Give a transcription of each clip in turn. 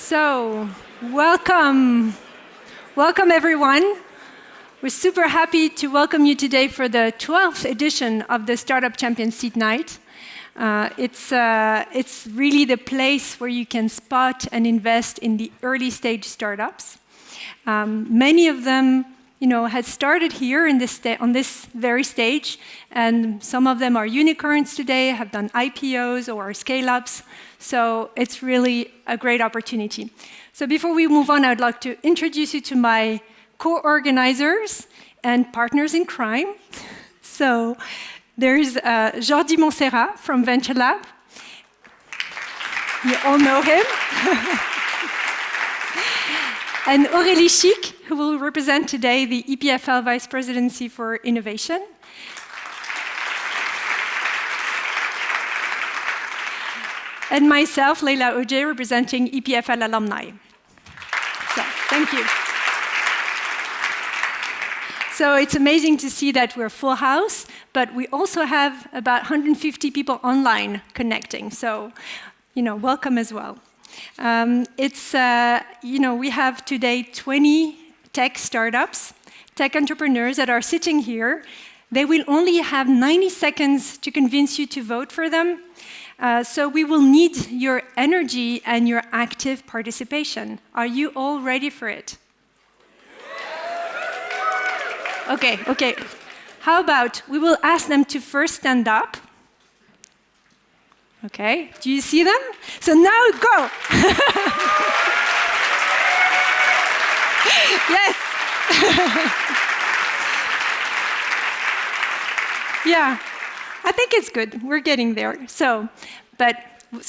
So, welcome. Welcome, everyone. We're super happy to welcome you today for the 12th edition of the Startup Champions Seed Night. It's really the place where you can spot and invest in the early stage startups. Many of them, had started here on this very stage, and some of them are unicorns today, have done IPOs or scale-ups. So it's really a great opportunity. So before we move on, I'd like to introduce you to my co-organizers and partners in crime. So there's Jordi Montserrat from Venture Lab. You all know him. And Aurélie Chic, who will represent today the EPFL Vice Presidency for Innovation. And myself, Leila Oje, representing EPFL alumni. So, thank you. So it's amazing to see that we're full house, but we also have about 150 people online connecting. So, welcome as well. We have today 20 tech startups, tech entrepreneurs that are sitting here. They will only have 90 seconds to convince you to vote for them. So we will need your energy and your active participation. Are you all ready for it? Okay. How about we will ask them to first stand up. Okay, do you see them? So now go. Yes. Yeah, I think it's good. We're getting there. So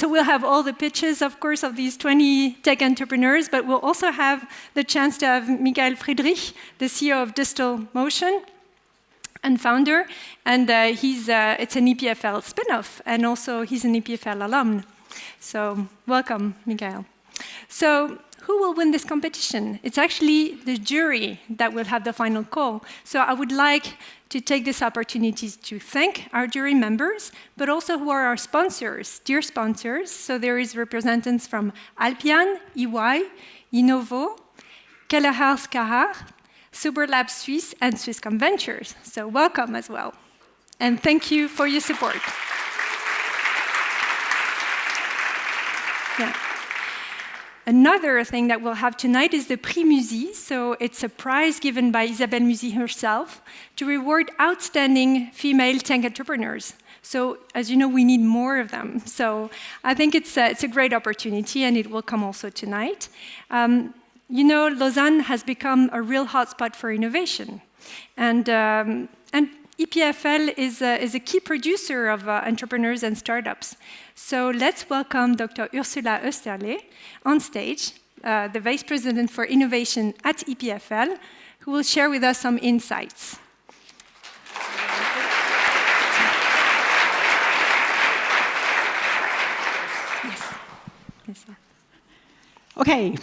we'll have all the pitches, of course, of these 20 tech entrepreneurs, but we'll also have the chance to have Michael Friedrich, the CEO of Digital Motion and founder, and it's an EPFL spin-off, and also he's an EPFL alum. So welcome, Michael. So who will win this competition? It's actually the jury that will have the final call. So I would like to take this opportunity to thank our jury members, but also who are our sponsors, dear sponsors. So there is representatives from Alpian, EY, Innovo, Kelleher Carrard, Superlab Suisse, and Swisscom Ventures. So welcome as well. And thank you for your support. Yeah. Another thing that we'll have tonight is the Prix Musy. So it's a prize given by Isabelle Musy herself to reward outstanding female tech entrepreneurs. So as you know, we need more of them. So I think it's a great opportunity, and it will come also tonight. Lausanne has become a real hotspot for innovation. And EPFL is a key producer of entrepreneurs and startups. So let's welcome Dr. Ursula Österle on stage, the Vice President for Innovation at EPFL, who will share with us some insights. Yes, sir. Okay,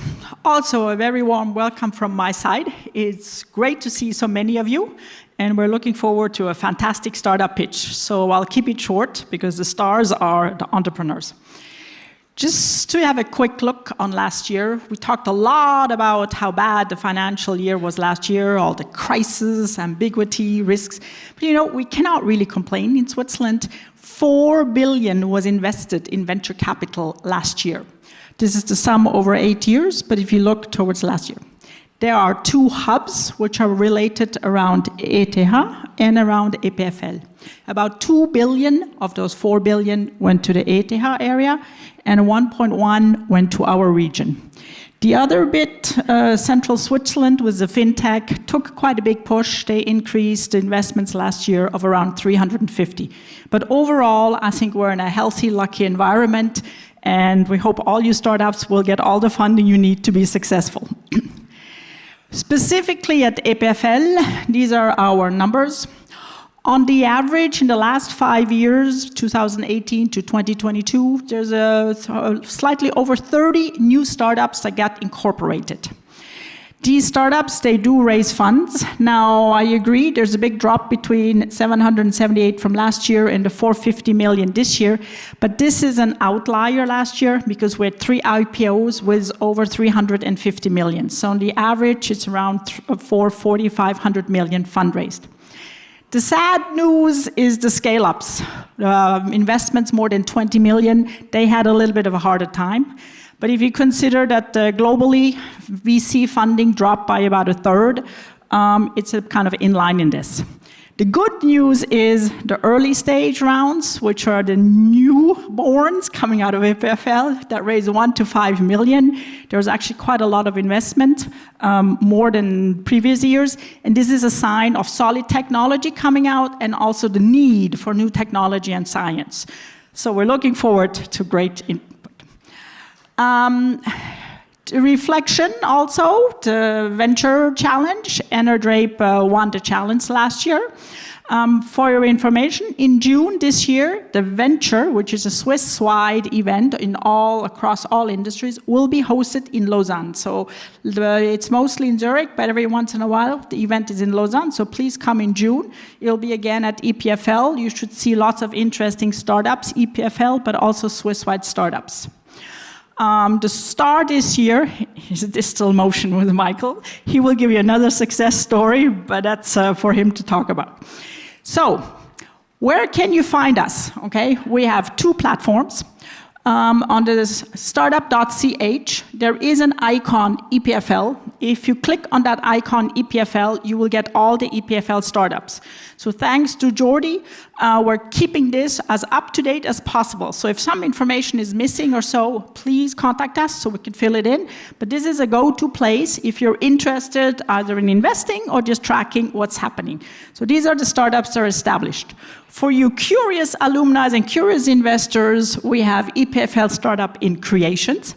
also a very warm welcome from my side. It's great to see so many of you, and we're looking forward to a fantastic startup pitch. So I'll keep it short because the stars are the entrepreneurs. Just to have a quick look on last year, we talked a lot about how bad the financial year was last year, all the crisis, ambiguity, risks. But we cannot really complain. In Switzerland, 4 billion was invested in venture capital last year. This is the sum over 8 years, but if you look towards last year. There are 2 hubs which are related around ETH and around EPFL. About 2 billion of those 4 billion went to the ETH area, and 1.1 went to our region. The other bit, central Switzerland with the fintech, took quite a big push. They increased investments last year of around 350. But overall, I think we're in a healthy, lucky environment, and we hope all you startups will get all the funding you need to be successful. Specifically at EPFL, these are our numbers. On the average, in the last 5 years, 2018 to 2022, there's slightly over 30 new startups that got incorporated. These startups, they do raise funds. Now, I agree, there's a big drop between 778 from last year and the 450 million this year, but this is an outlier last year because we had 3 IPOs with over 350 million. So on the average, it's around 440, 500 million fundraised. The sad news is the scale-ups. Investments more than 20 million, they had a little bit of a harder time. But if you consider that globally, VC funding dropped by about a third, it's a kind of in line in this. The good news is the early stage rounds, which are the newborns coming out of EPFL that raise 1 to 5 million. There's actually quite a lot of investment, more than previous years. And this is a sign of solid technology coming out and also the need for new technology and science. So we're looking forward to great input. The reflection also, the venture challenge, Enerdrape won the challenge last year. For your information, in June this year, the venture, which is a Swiss-wide event across all industries, will be hosted in Lausanne. So it's mostly in Zurich, but every once in a while, the event is in Lausanne. So please come in June. It'll be again at EPFL. You should see lots of interesting startups, EPFL, but also Swiss-wide startups. The star this year is Distill Motion with Michael. He will give you another success story, but that's for him to talk about. So, where can you find us? Okay, we have 2 platforms. On the startup.ch, there is an icon EPFL. If you click on that icon EPFL, you will get all the EPFL startups. So thanks to Jordi, we're keeping this as up-to-date as possible. So if some information is missing or so, please contact us so we can fill it in. But this is a go-to place if you're interested either in investing or just tracking what's happening. So these are the startups that are established. For you curious alumni and curious investors, we have EPFL Startup in Creations.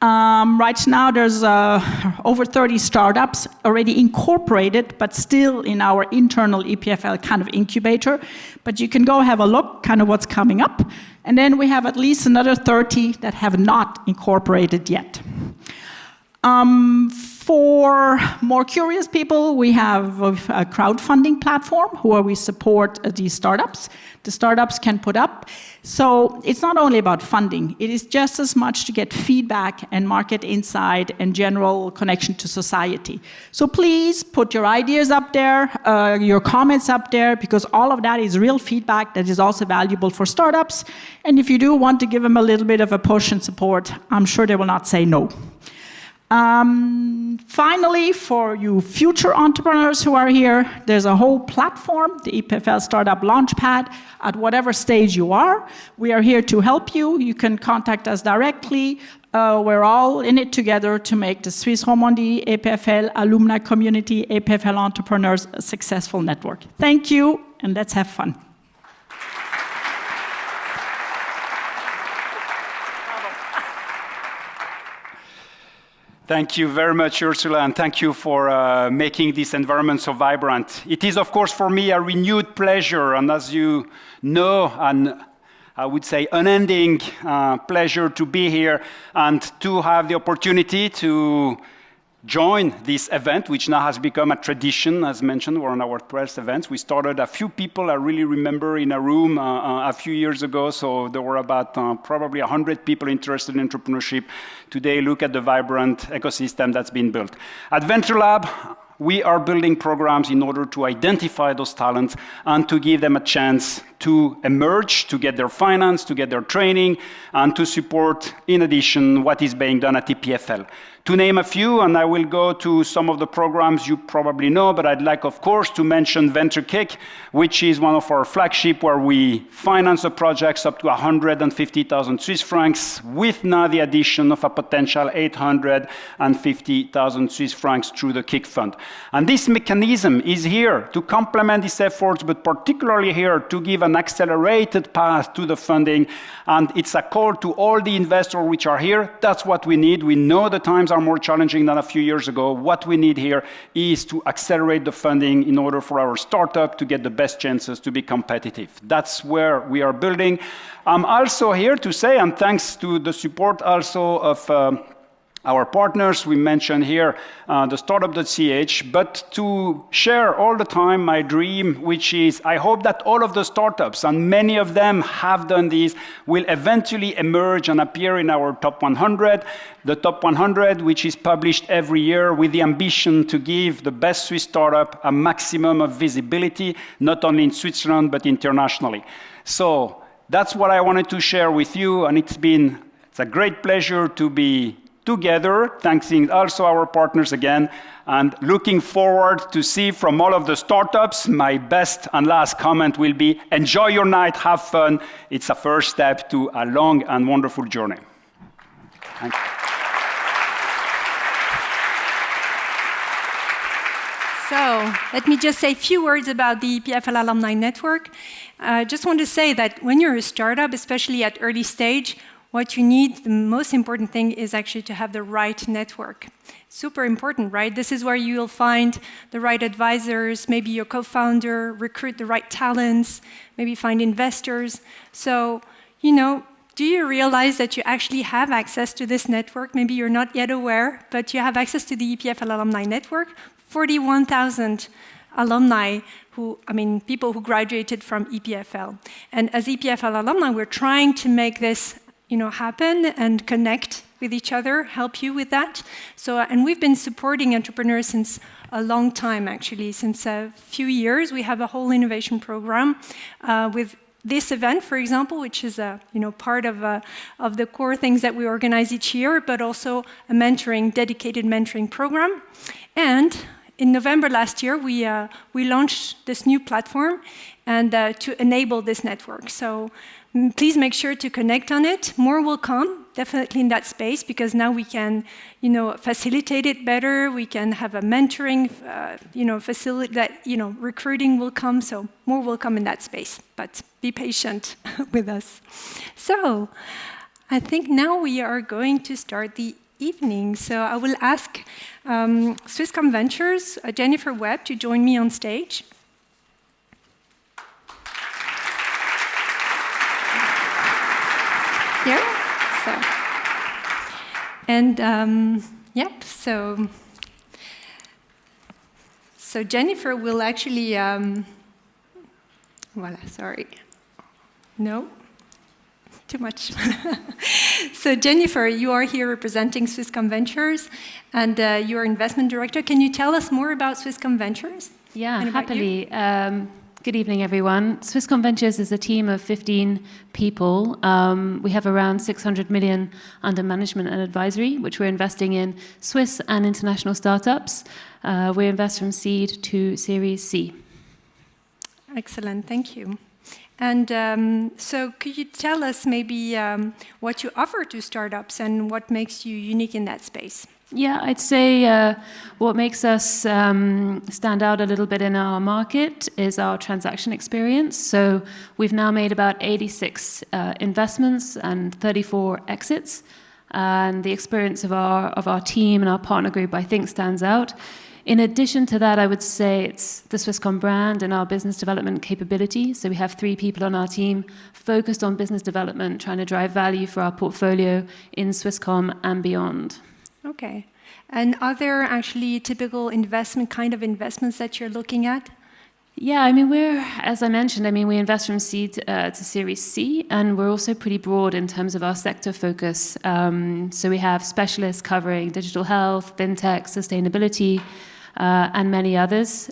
Right now, there's over 30 startups already incorporated, but still in our internal EPFL kind of incubator. But you can go have a look, kind of what's coming up. And then we have at least another 30 that have not incorporated yet. For more curious people, we have a crowdfunding platform where we support these startups. The startups can put up. So it's not only about funding. It is just as much to get feedback and market insight and general connection to society. So please put your ideas up there, your comments up there, because all of that is real feedback that is also valuable for startups. And if you do want to give them a little bit of a push and support, I'm sure they will not say no. Finally, for you future entrepreneurs who are here, there's a whole platform, the EPFL Startup Launchpad, at whatever stage you are. We are here to help you. You can contact us directly. We're all in it together to make the Swiss Romandie EPFL alumni community, EPFL entrepreneurs, a successful network. Thank you, and let's have fun. Thank you very much, Ursula, and thank you for making this environment so vibrant. It is, of course, for me a renewed pleasure, and as you know, and I would say unending pleasure to be here and to have the opportunity to join this event, which now has become a tradition. As mentioned, we're on our 12th events. We started a few people, I really remember, in a room a few years ago, so there were about probably 100 people interested in entrepreneurship. Today, look at the vibrant ecosystem that's been built. At Venture Lab, we are building programs in order to identify those talents and to give them a chance to emerge, to get their finance, to get their training, and to support, in addition, what is being done at EPFL. To name a few, and I will go to some of the programs you probably know, but I'd like, of course, to mention Venture Kick, which is one of our flagship where we finance the projects up to 150,000 Swiss francs, with now the addition of a potential 850,000 Swiss francs through the Kick Fund. And this mechanism is here to complement these efforts, but particularly here to give an accelerated path to the funding. And it's a call to all the investors which are here. That's what we need. We know the times are more challenging than a few years ago. What we need here is to accelerate the funding in order for our startup to get the best chances to be competitive. That's where we are building. I'm also here to say, and thanks to the support also of our partners, we mentioned here the startup.ch, but to share all the time my dream, which is I hope that all of the startups, and many of them have done this, will eventually emerge and appear in our top 100. The top 100, which is published every year with the ambition to give the best Swiss startup a maximum of visibility, not only in Switzerland, but internationally. So that's what I wanted to share with you, and it's a great pleasure to be together, thanking also our partners again, and looking forward to see from all of the startups. My best and last comment will be, enjoy your night, have fun. It's a first step to a long and wonderful journey. Thank you. So let me just say a few words about the EPFL Alumni Network. I just want to say that when you're a startup, especially at early stage, what you need, the most important thing is actually to have the right network. Super important, right? This is where you'll find the right advisors, maybe your co-founder, recruit the right talents, maybe find investors. So, do you realize that you actually have access to this network? Maybe you're not yet aware, but you have access to the EPFL Alumni Network. 41,000 alumni people who graduated from EPFL. And as EPFL alumni, we're trying to make this happen and connect with each other, help you with that. So, and we've been supporting entrepreneurs since a long time, actually. Since a few years, we have a whole innovation program with this event, for example, which is part of the core things that we organize each year, but also a dedicated mentoring program. And in November last year, we launched this new platform and to enable this network. So please make sure to connect on it. More will come, definitely in that space, because now we can, facilitate it better. We can have a mentoring, facility that, recruiting will come. So more will come in that space. But be patient with us. So I think now we are going to start the evening. So I will ask Swisscom Ventures, Jennifer Webb, to join me on stage. Here. So Jennifer will actually, sorry. No, too much. So Jennifer, you are here representing Swisscom Ventures, and you are investment director. Can you tell us more about Swisscom Ventures? Yeah, happily. Good evening, everyone. Swisscom Ventures is a team of 15 people. We have around 600 million under management and advisory, which we're investing in Swiss and international startups. We invest from seed to Series C. Excellent, thank you. And so could you tell us maybe what you offer to startups and what makes you unique in that space? Yeah, I'd say what makes us stand out a little bit in our market is our transaction experience. So we've now made about 86 investments and 34 exits. And the experience of our team and our partner group, I think, stands out. In addition to that, I would say it's the Swisscom brand and our business development capability. So we have 3 people on our team focused on business development, trying to drive value for our portfolio in Swisscom and beyond. Okay. And are there actually typical kind of investments that you're looking at? Yeah, as I mentioned, we invest from seed to Series C, and we're also pretty broad in terms of our sector focus. So we have specialists covering digital health, fintech, sustainability, and many others.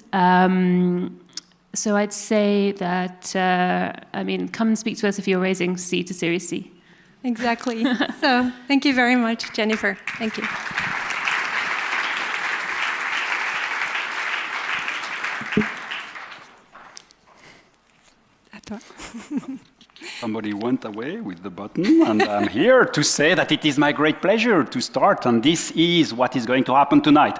So I'd say that, come and speak to us if you're raising C to Series C. Exactly. So thank you very much, Jennifer. Thank you. Somebody went away with the button, and I'm here to say that it is my great pleasure to start, and this is what is going to happen tonight.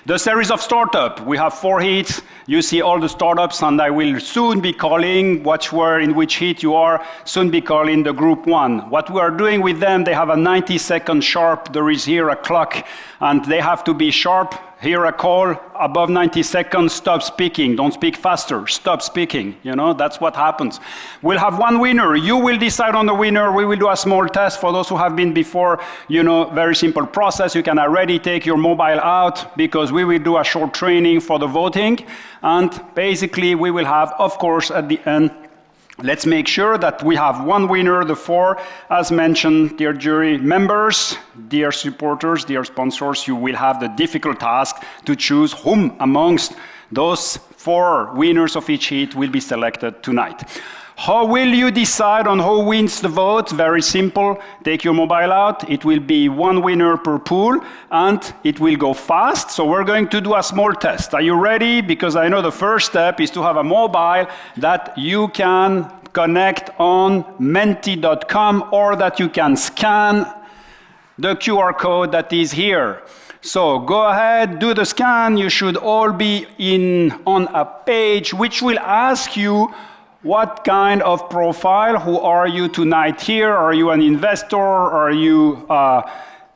The series of startup, we have 4 heats. You see all the startups, and I will soon be calling, watch where in which heat you are, soon be calling the group 1. What we are doing with them, they have a 90-second sharp, there is here a clock, and they have to be sharp. hear a call above 90 seconds, stop speaking, don't speak faster, stop speaking, you know, that's what happens. We'll have one winner, you will decide on the winner, we will do a small test for those who have been before, you know, very simple process, you can already take your mobile out because we will do a short training for the voting, and basically we will have, of course, at the end, let's make sure that we have one winner, the four, as mentioned, dear jury members, dear supporters, dear sponsors, you will have the difficult task to choose whom amongst those four winners of each heat will be selected tonight. How will you decide on who wins the vote? Very simple. Take your mobile out. It will be one winner per pool, and it will go fast. So we're going to do a small test. Are you ready? Because I know the first step is to have a mobile that you can connect on menti.com or that you can scan the QR code that is here. So go ahead, do the scan. You should all be on a page which will ask you what kind of profile, who are you tonight here? Are you an investor? Are you a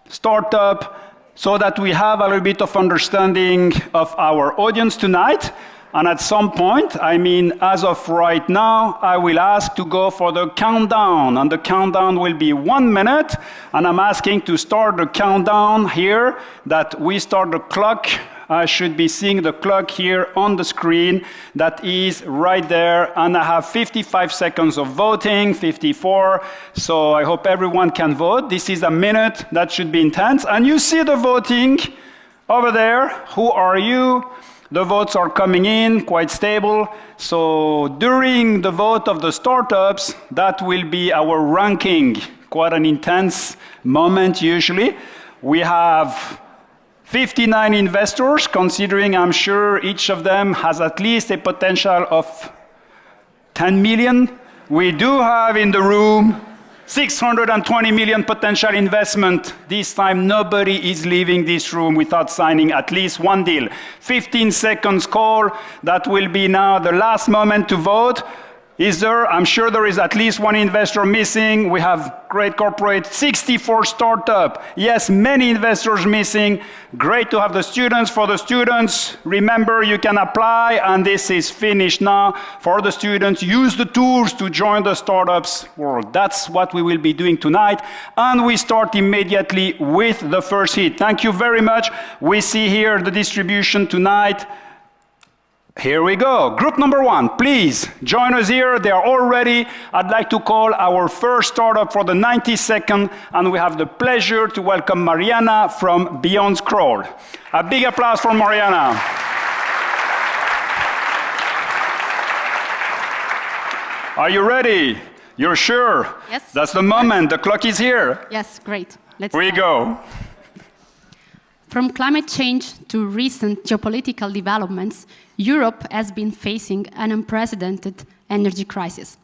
startup? So that we have a little bit of understanding of our audience tonight. And at some point, I mean, as of right now, I will ask to go for the countdown. And the countdown will be 1 minute. And I'm asking to start the countdown here, that we start the clock. I should be seeing the clock here on the screen. That is right there. And I have 55 seconds of voting, 54. So I hope everyone can vote. This is a minute. That should be intense. And you see the voting over there. Who are you? The votes are coming in, quite stable. So during the vote of the startups, that will be our ranking. Quite an intense moment usually. We have 59 investors, considering I'm sure each of them has at least a potential of 10 million. We do have in the room 620 million potential investment. This time nobody is leaving this room without signing at least one deal. 15 seconds call, that will be now the last moment to vote. Is there? I'm sure there is at least one investor missing. We have great corporate, 64 startup. Yes, many investors missing. Great to have the students. For the students, remember you can apply, and this is finished now. For the students, use the tools to join the startups world. That's what we will be doing tonight. And we start immediately with the first hit. Thank you very much. We see here the distribution tonight. Here we go. Group number one, please join us here. They are all ready. I'd like to call our first startup for the 90-second, and we have the pleasure to welcome Mariana from Beyond Scroll. A big applause for Mariana. Are you ready? You're sure? Yes. That's the moment. The clock is here. Yes, great. Let's Here we go. From climate change to recent geopolitical developments, Europe has been facing an unprecedented energy crisis.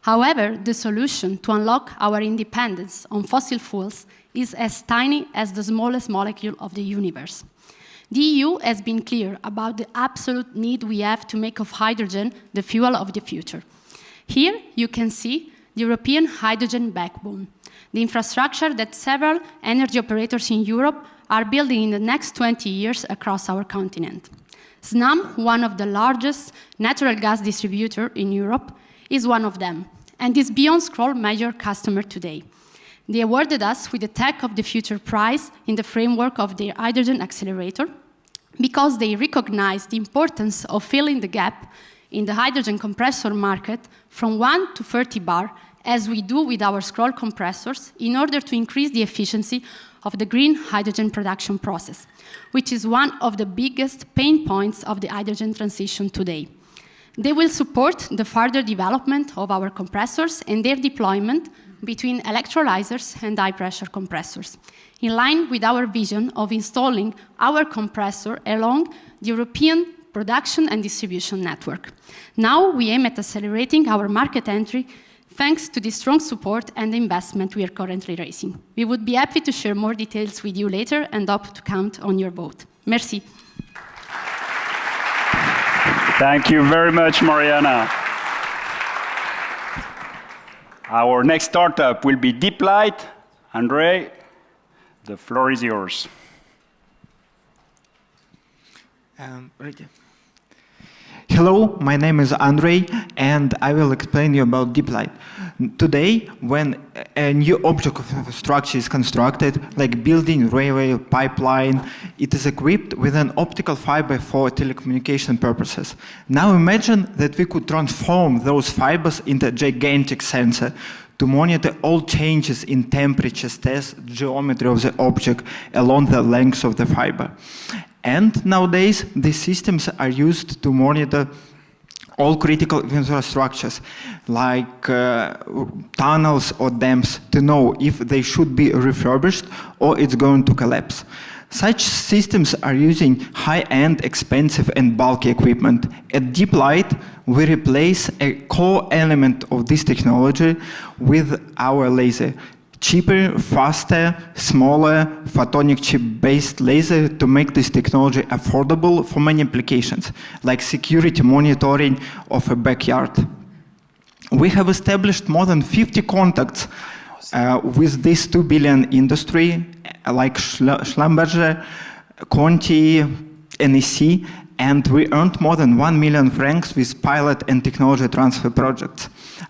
However, the solution to unlock our independence on fossil fuels is as tiny as the smallest molecule of the universe. The EU has been clear about the absolute need we have to make of hydrogen the fuel of the future. Here you can see the European hydrogen backbone, the infrastructure that several energy operators in Europe are building in the next 20 years across our continent. Snam, one of the largest natural gas distributors in Europe, is one of them, and is Beyond Scroll major customer today. They awarded us with the Tech of the Future prize in the framework of their hydrogen accelerator because they recognize the importance of filling the gap in the hydrogen compressor market from 1 to 30 bar, as we do with our Scroll compressors, in order to increase the efficiency of the green hydrogen production process, which is one of the biggest pain points of the hydrogen transition today. They will support the further development of our compressors and their deployment between electrolyzers and high-pressure compressors, in line with our vision of installing our compressor along the European production and distribution network. Now we aim at accelerating our market entry thanks to the strong support and investment we are currently raising. We would be happy to share more details with you later and hope to count on your vote. Merci. Thank you very much, Mariana. Our next startup will be Deep Light. Andre, the floor is yours. Ready. Hello, my name is Andrei, and I will explain you about deep light. Today, when a new object of structure is constructed, like building, railway, pipeline, it is equipped with an optical fiber for telecommunication purposes. Now imagine that we could transform those fibers into a gigantic sensor to monitor all changes in temperature, stress, geometry of the object along the length of the fiber. And nowadays, these systems are used to monitor all critical infrastructures, like tunnels or dams, to know if they should be refurbished or it's going to collapse. Such systems are using high-end, expensive and bulky equipment. At Deep Light, we replace a core element of this technology with our laser. Cheaper, faster, smaller, photonic chip-based laser to make this technology affordable for many applications, like security monitoring of a backyard. We have established more than 50 contacts with this 2 billion industry, like Schlumberger, Conti, NEC, and we earned more than 1 million francs with pilot and technology transfer projects.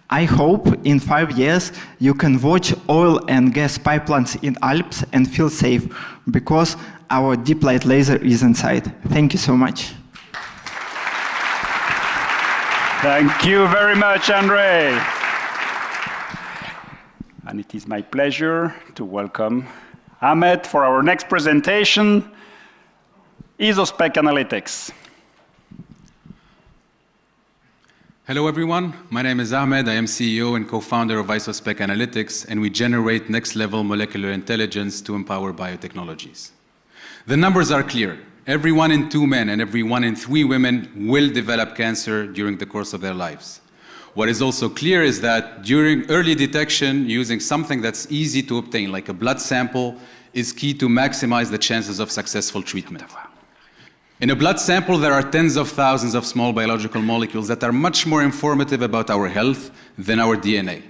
I hope in 5 years you can watch oil and gas pipelines in Alps and feel safe, because our deep light laser is inside. Thank you so much. Thank you very much, Andre. And it is my pleasure to welcome Ahmed for our next presentation, Isospec Analytics. Hello everyone, my name is Ahmed. I am CEO and co-founder of Isospec Analytics, and we generate next-level molecular intelligence to empower biotechnologies. The numbers are clear. Every 1 in 2 men and every 1 in 3 women will develop cancer during the course of their lives. What is also clear is that during early detection, using something that's easy to obtain, like a blood sample, is key to maximize the chances of successful treatment. In a blood sample, there are tens of thousands of small biological molecules that are much more informative about our health than our DNA.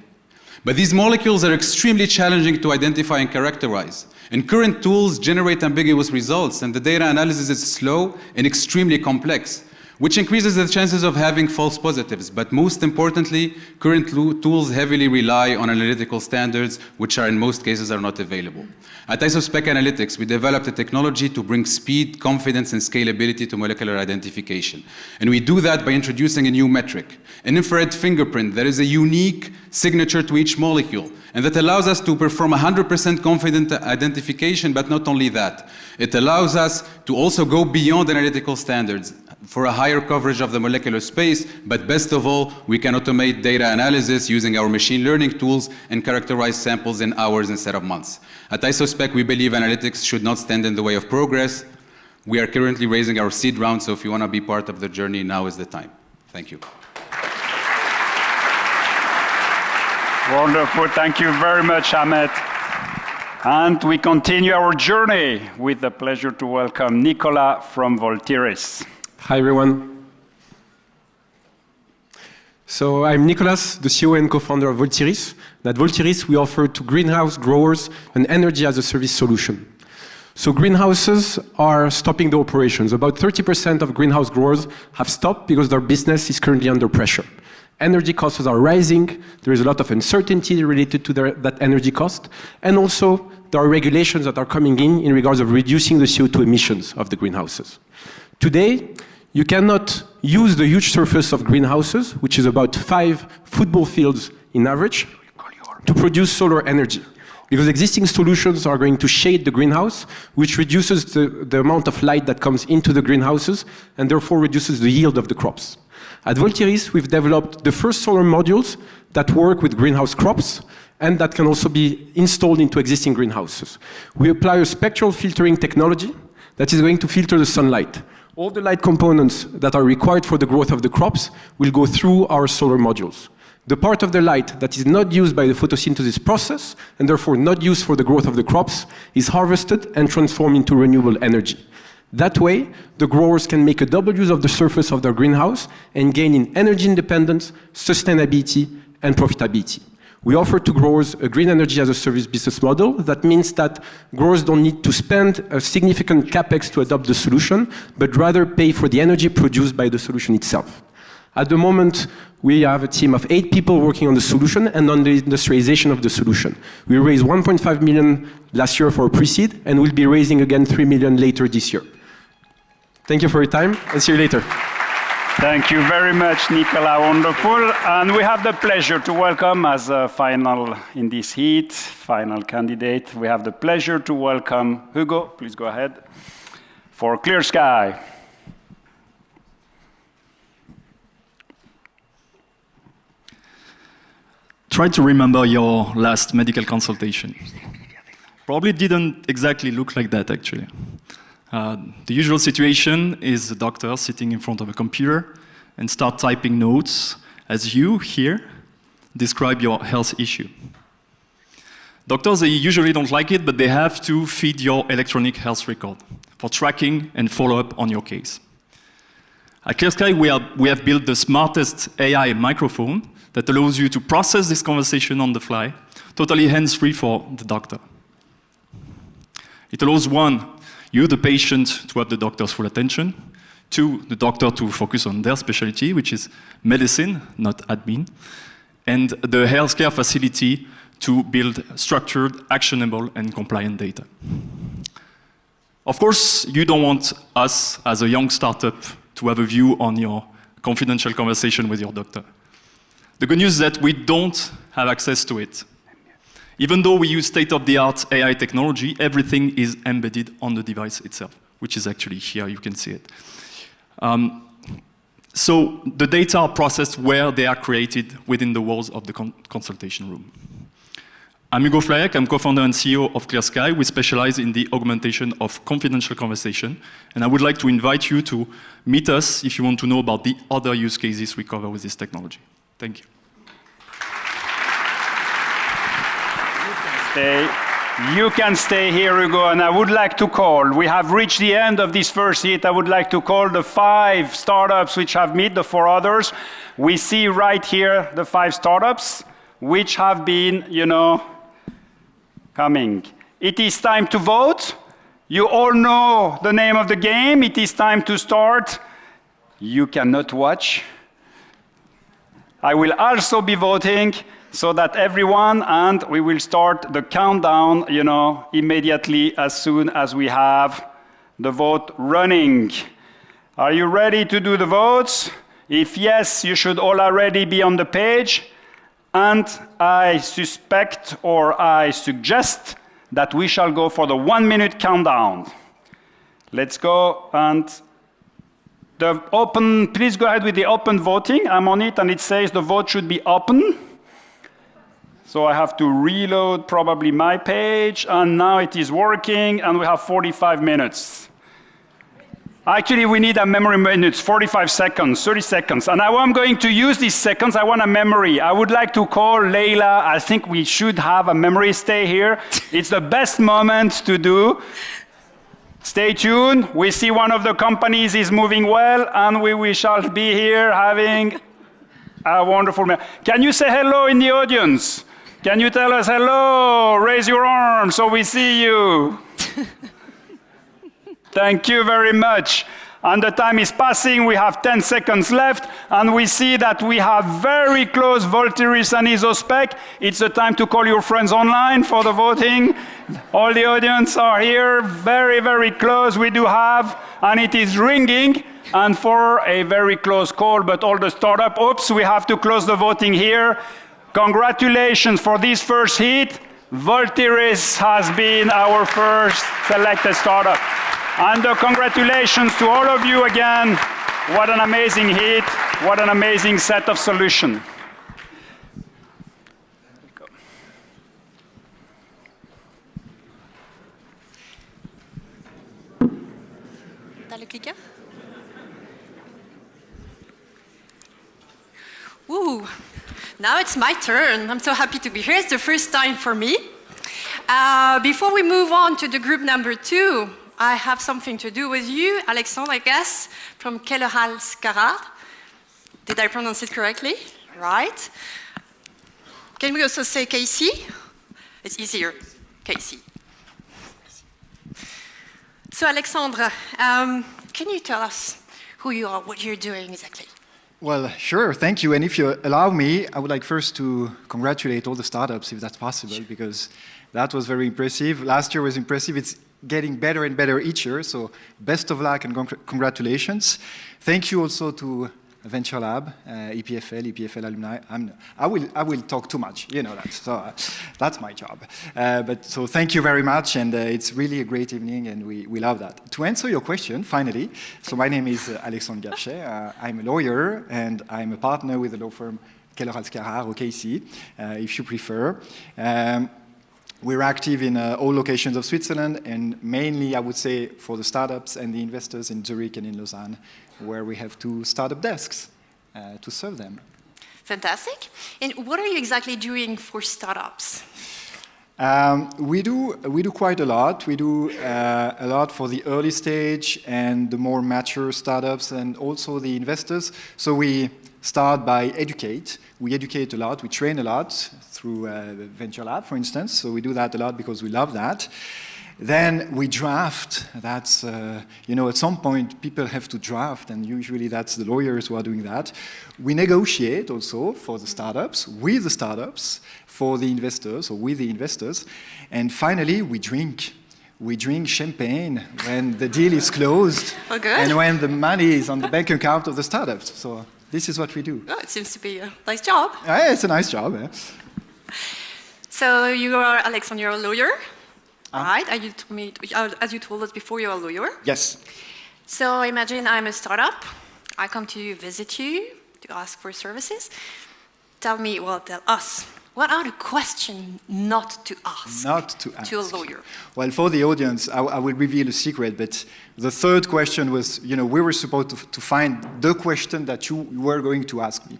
But these molecules are extremely challenging to identify and characterize. And current tools generate ambiguous results, and the data analysis is slow and extremely complex, which increases the chances of having false positives. But most importantly, current tools heavily rely on analytical standards, which are in most cases are not available. At Isospec Analytics, we developed a technology to bring speed, confidence, and scalability to molecular identification. And we do that by introducing a new metric, an infrared fingerprint that is a unique signature to each molecule, and that allows us to perform 100% confident identification. But not only that, it allows us to also go beyond analytical standards for a higher coverage of the molecular space, but best of all, we can automate data analysis using our machine learning tools and characterize samples in hours instead of months. At Isospec, we believe analytics should not stand in the way of progress. We are currently raising our seed round, so if you want to be part of the journey, now is the time. Thank you. Wonderful, thank you very much, Ahmed. And we continue our journey with the pleasure to welcome Nicolas from Voltiris. Hi, everyone. So I'm Nicolas, the CEO and co-founder of Voltiris. At Voltiris, we offer to greenhouse growers an energy-as-a-service solution. So greenhouses are stopping the operations. About 30% of greenhouse growers have stopped because their business is currently under pressure. Energy costs are rising. There is a lot of uncertainty related to that energy cost. And also, there are regulations that are coming in regards of reducing the CO2 emissions of the greenhouses. Today, you cannot use the huge surface of greenhouses, which is about 5 football fields in average, to produce solar energy. Because existing solutions are going to shade the greenhouse, which reduces the amount of light that comes into the greenhouses, and therefore reduces the yield of the crops. At Voltiris, we've developed the first solar modules that work with greenhouse crops, and that can also be installed into existing greenhouses. We apply a spectral filtering technology that is going to filter the sunlight. All the light components that are required for the growth of the crops will go through our solar modules. The part of the light that is not used by the photosynthesis process, and therefore not used for the growth of the crops, is harvested and transformed into renewable energy. That way, the growers can make a double use of the surface of their greenhouse and gain in energy independence, sustainability, and profitability. We offer to growers a green energy as a service business model. That means that growers don't need to spend a significant capex to adopt the solution, but rather pay for the energy produced by the solution itself. At the moment, we have a team of 8 people working on the solution and on the industrialization of the solution. We raised 1.5 million last year for a pre-seed, and we'll be raising again 3 million later this year. Thank you for your time, and see you later. Thank you very much, Nicolas. Wonderful. And we have the pleasure to welcome, as a final in this heat, final candidate, we have the pleasure to welcome Hugo. Please go ahead. For Clear Sky. Try to remember your last medical consultation. Probably didn't exactly look like that, actually. The usual situation is the doctor sitting in front of a computer and start typing notes as you, here, describe your health issue. Doctors, they usually don't like it, but they have to feed your electronic health record for tracking and follow-up on your case. At Clear Sky, we have built the smartest AI microphone that allows you to process this conversation on the fly, totally hands-free for the doctor. It allows, 1, you, the patient, to have the doctor's full attention, 2, the doctor to focus on their specialty, which is medicine, not admin, and the healthcare facility to build structured, actionable, and compliant data. Of course, you don't want us, as a young startup, to have a view on your confidential conversation with your doctor. The good news is that we don't have access to it. Even though we use state-of-the-art AI technology, everything is embedded on the device itself, which is actually here, you can see it. So the data are processed where they are created within the walls of the consultation room. I'm Hugo Flajek, I'm co-founder and CEO of Clear Sky. We specialize in the augmentation of confidential conversation, and I would like to invite you to meet us if you want to know about the other use cases we cover with this technology. Thank you. You can stay here, Hugo, and I would like to call, we have reached the end of this first hit. I would like to call the 5 startups which have met, the 4 others. We see right here the 5 startups which have been, coming. It is time to vote. You all know the name of the game. It is time to start. You cannot watch. I will also be voting so that everyone, and we will start the countdown, immediately as soon as we have the vote running. Are you ready to do the votes? If yes, you should all already be on the page. And I suspect, or I suggest, that we shall go for the 1-minute countdown. Let's go, and please go ahead with the open voting. I'm on it, and it says the vote should be open. So I have to reload probably my page, and now it is working, and we have 45 minutes. Actually, we need a memory minutes, 45 seconds, 30 seconds. And now I'm going to use these seconds. I want a memory. I would like to call Leila. I think we should have a memory. Stay here. It's the best moment to do. Stay tuned. We see one of the companies is moving well, and we shall be here having a wonderful memory. Can you say hello in the audience? Can you tell us hello? Raise your arm so we see you. Thank you very much. And the time is passing. We have 10 seconds left, and we see that we have very close Voltiris and Isospec. It's the time to call your friends online for the voting. All the audience are here, very, very close. We do have, and it is ringing, and for a very close call, but all the startup, oops, we have to close the voting here. Congratulations for this first hit. Voltiris has been our first selected startup. And congratulations to all of you again. What an amazing hit. What an amazing set of solutions. T'as le clicker? Woo! Now it's my turn. I'm so happy to be here. It's the first time for me. Before we move on to the group number 2, I have something to do with you, Alexandre, I guess, from Kellerhals Karad. Did I pronounce it correctly? Right. Can we also say Casey? It's easier, Casey. So Alexandre, can you tell us who you are, what you're doing exactly? Well, sure, thank you. And if you allow me, I would like first to congratulate all the startups, if that's possible, because that was very impressive. Last year was impressive. It's getting better and better each year, so best of luck and congratulations. Thank you also to Venture Lab, EPFL alumni. I will talk too much, you know that, so that's my job. So thank you very much, and it's really a great evening, and we love that. To answer your question, finally, so my name is Alexandre Gachet. I'm a lawyer, and I'm a partner with the law firm Keller Alscarar, or KC, if you prefer. We're active in all locations of Switzerland, and mainly, I would say, for the startups and the investors in Zurich and in Lausanne, where we have 2 startup desks to serve them. Fantastic. And what are you exactly doing for startups? We do quite a lot. We do a lot for the early stage and the more mature startups, and also the investors. So we start by educate. We educate a lot. We train a lot through Venture Lab, for instance. So we do that a lot because we love that. Then we draft. That's, at some point, people have to draft, and usually that's the lawyers who are doing that. We negotiate also for the startups, with the startups, for the investors, or with the investors. And finally, we drink. We drink champagne when the deal is closed, and when the money is on the bank account of the startups. So this is what we do. Oh, it seems to be a nice job. Yeah, it's a nice job. Yeah. So you are, Alexandre, you're a lawyer, right? As you told us before, you're a lawyer. Yes. So imagine I'm a startup. I come to visit you to ask for services. Tell us, what are the questions not to ask? Not to ask. To a lawyer. Well, for the audience, I will reveal a secret, but the third question was, we were supposed to find the question that you were going to ask me.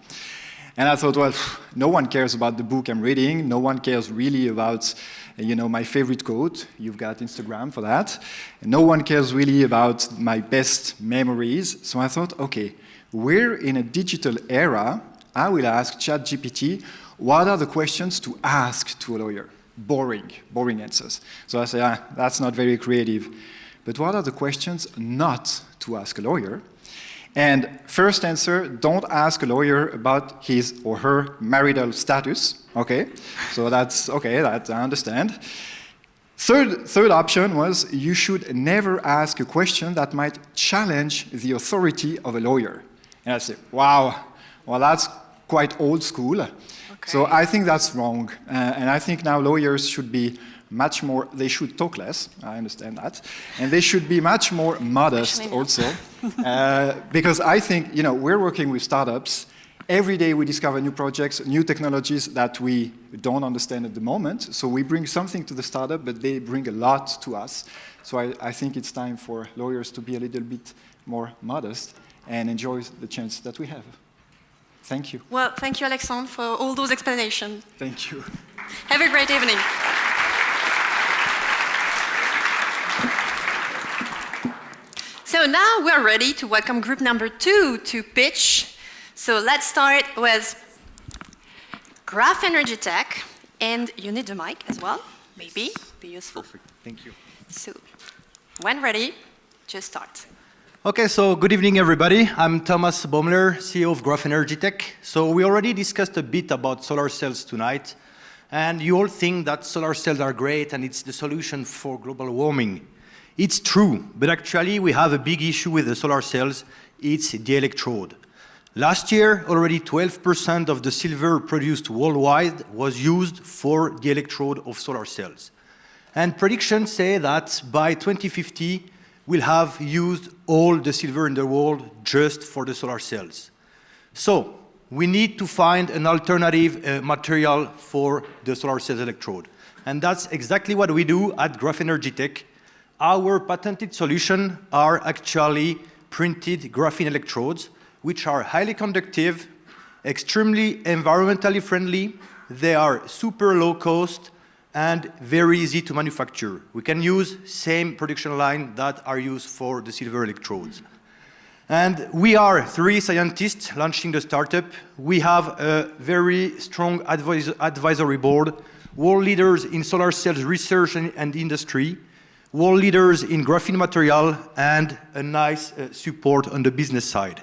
And I thought, well, no one cares about the book I'm reading. No one cares really about, my favorite quote. You've got Instagram for that. And no one cares really about my best memories. So I thought, okay, we're in a digital era. I will ask ChatGPT, what are the questions to ask to a lawyer? Boring answers. So I say, that's not very creative. But what are the questions not to ask a lawyer? And first answer, don't ask a lawyer about his or her marital status. Okay, so that's okay, that I understand. Third option was, you should never ask a question that might challenge the authority of a lawyer. And I said, wow, well, that's quite old school. Okay. So I think that's wrong. And I think now lawyers should be much more, they should talk less, I understand that. And they should be much more modest also. Because I think, we're working with startups. Every day we discover new projects, new technologies that we don't understand at the moment. So we bring something to the startup, but they bring a lot to us. So I think it's time for lawyers to be a little bit more modest and enjoy the chance that we have. Thank you. Well, thank you, Alexandre, for all those explanations. Thank you. Have a great evening. So now we're ready to welcome group number 2 to pitch. So let's start with Graph Energy Tech, and you need the mic as well, maybe, be useful. Perfect, thank you. So when ready, just start. Okay, so good evening, everybody. I'm Thomas Baumler, CEO of Graph Energy Tech. So we already discussed a bit about solar cells tonight, and you all think that solar cells are great and it's the solution for global warming. It's true, but actually we have a big issue with the solar cells. It's the electrode. Last year, already 12% of the silver produced worldwide was used for the electrode of solar cells. And predictions say that by 2050, we'll have used all the silver in the world just for the solar cells. So we need to find an alternative material for the solar cells electrode. And that's exactly what we do at Graph Energy Tech. Our patented solutions are actually printed graphene electrodes, which are highly conductive, extremely environmentally friendly. They are super low cost and very easy to manufacture. We can use same production line that are used for the silver electrodes. And we are 3 scientists launching the startup. We have a very strong advisory board, world leaders in solar cells research and industry, world leaders in graphene material, and a nice support on the business side.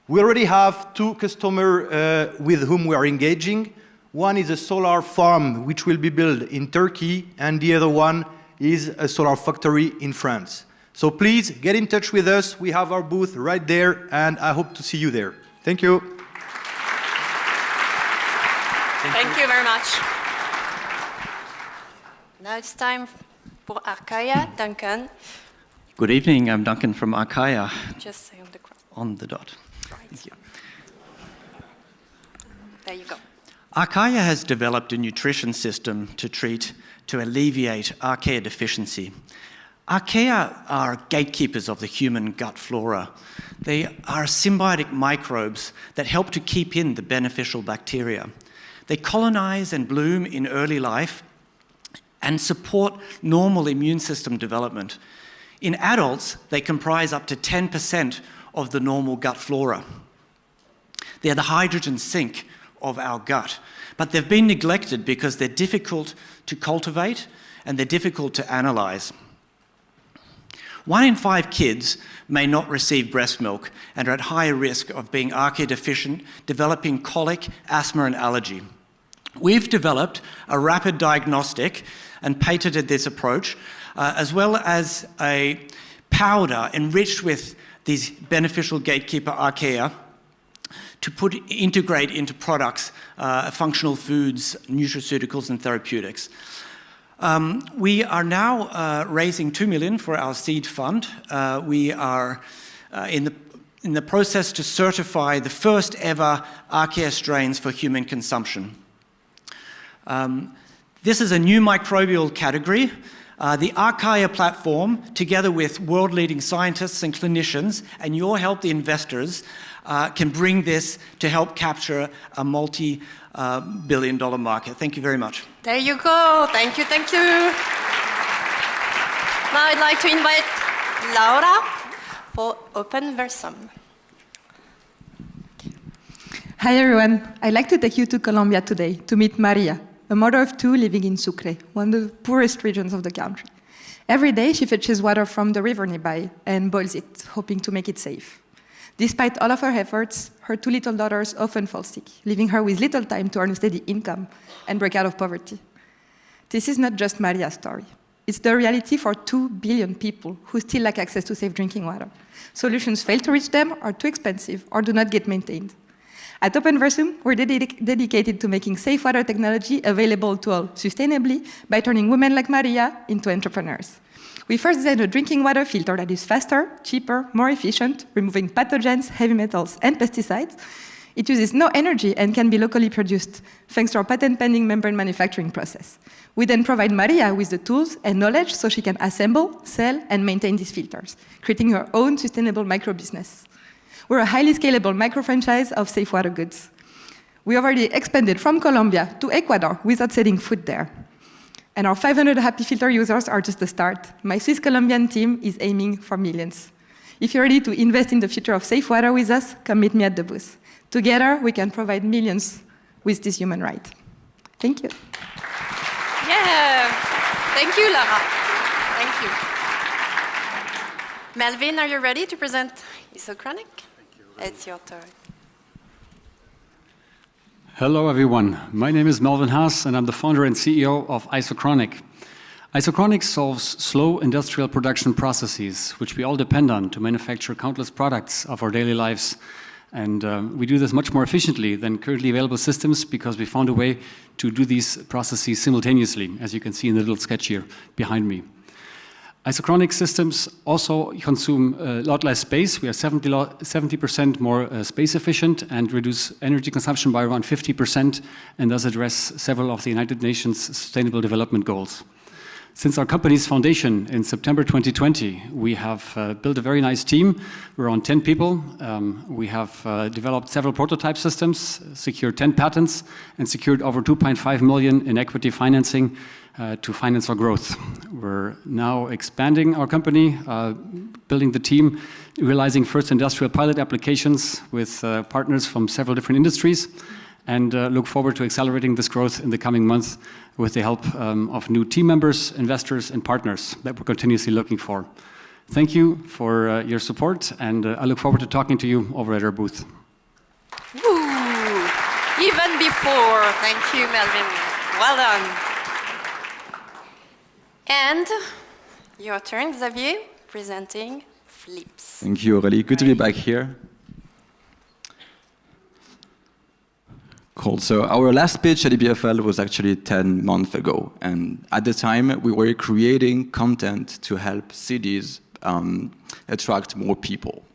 We already have 2 customers with whom we are engaging. One is a solar farm which will be built in Turkey, and the other one is a solar factory in France. So please get in touch with us. We have our booth right there, and I hope to see you there. Thank you. Thank you very much. Now it's time for Arcaia. Duncan. Good evening, I'm Duncan from Arcaia. Just say on the cross. On the dot. Right. Thank you. There you go. Arcaia has developed a nutrition system to alleviate archaea deficiency. Archaea are gatekeepers of the human gut flora. They are symbiotic microbes that help to keep in the beneficial bacteria. They colonize and bloom in early life and support normal immune system development. In adults, they comprise up to 10% of the normal gut flora. They're the hydrogen sink of our gut, but they've been neglected because they're difficult to cultivate and they're difficult to analyze. 1 in 5 kids may not receive breast milk and are at higher risk of being archaea deficient, developing colic, asthma, and allergy. We've developed a rapid diagnostic and patented this approach, as well as a powder enriched with these beneficial gatekeeper archaea to integrate into products, functional foods, nutraceuticals, and therapeutics. We are now raising 2 million for our seed fund. We are in the process to certify the first ever archaea strains for human consumption. This is a new microbial category. The Arcaia platform, together with world-leading scientists and clinicians, and your help, the investors, can bring this to help capture a multi-billion-dollar market. Thank you very much. There you go. Thank you, thank you. Now I'd like to invite Laura for Open Versum. Hi everyone. I'd like to take you to Colombia today to meet Maria, a mother of 2 living in Sucre, one of the poorest regions of the country. Every day she fetches water from the river nearby and boils it, hoping to make it safe. Despite all of her efforts, her 2 little daughters often fall sick, leaving her with little time to earn a steady income and break out of poverty. This is not just Maria's story. It's the reality for 2 billion people who still lack access to safe drinking water. Solutions fail to reach them, are too expensive, or do not get maintained. At Open Versum, we're dedicated to making safe water technology available to all sustainably by turning women like Maria into entrepreneurs. We first designed a drinking water filter that is faster, cheaper, more efficient, removing pathogens, heavy metals, and pesticides. It uses no energy and can be locally produced, thanks to our patent-pending membrane manufacturing process. We then provide Maria with the tools and knowledge so she can assemble, sell, and maintain these filters, creating her own sustainable micro-business. We're a highly scalable micro-franchise of safe water goods. We already expanded from Colombia to Ecuador without setting foot there. And our 500 happy filter users are just the start. My Swiss-Colombian team is aiming for millions. If you're ready to invest in the future of safe water with us, come meet me at the booth. Together, we can provide millions with this human right. Thank you. Yeah. Thank you, Lara. Thank you. Melvin, are you ready to present Isochronic? It's your turn. Hello, everyone. My name is Melvin Haas, and I'm the founder and CEO of Isochronic. Isochronic solves slow industrial production processes, which we all depend on to manufacture countless products of our daily lives. And we do this much more efficiently than currently available systems because we found a way to do these processes simultaneously, as you can see in the little sketch here behind me. Isochronic systems also consume a lot less space. We are 70% more space efficient and reduce energy consumption by around 50% and thus address several of the United Nations Sustainable Development Goals. Since our company's foundation in September 2020, we have built a very nice team. We're on 10 people. We have developed several prototype systems, secured 10 patents, and secured over 2.5 million in equity financing to finance our growth. We're now expanding our company, building the team, realizing first industrial pilot applications with partners from several different industries, and look forward to accelerating this growth in the coming months with the help of new team members, investors, and partners that we're continuously looking for. Thank you for your support, and I look forward to talking to you over at our booth. Woo! Even before. Thank you, Melvin. Well done. And your turn, Xavier, presenting Flips. Thank you, Aurélie. Good to be back here. Cool. So our last pitch at EPFL was actually 10 months ago. And at the time, we were creating content to help cities attract more people.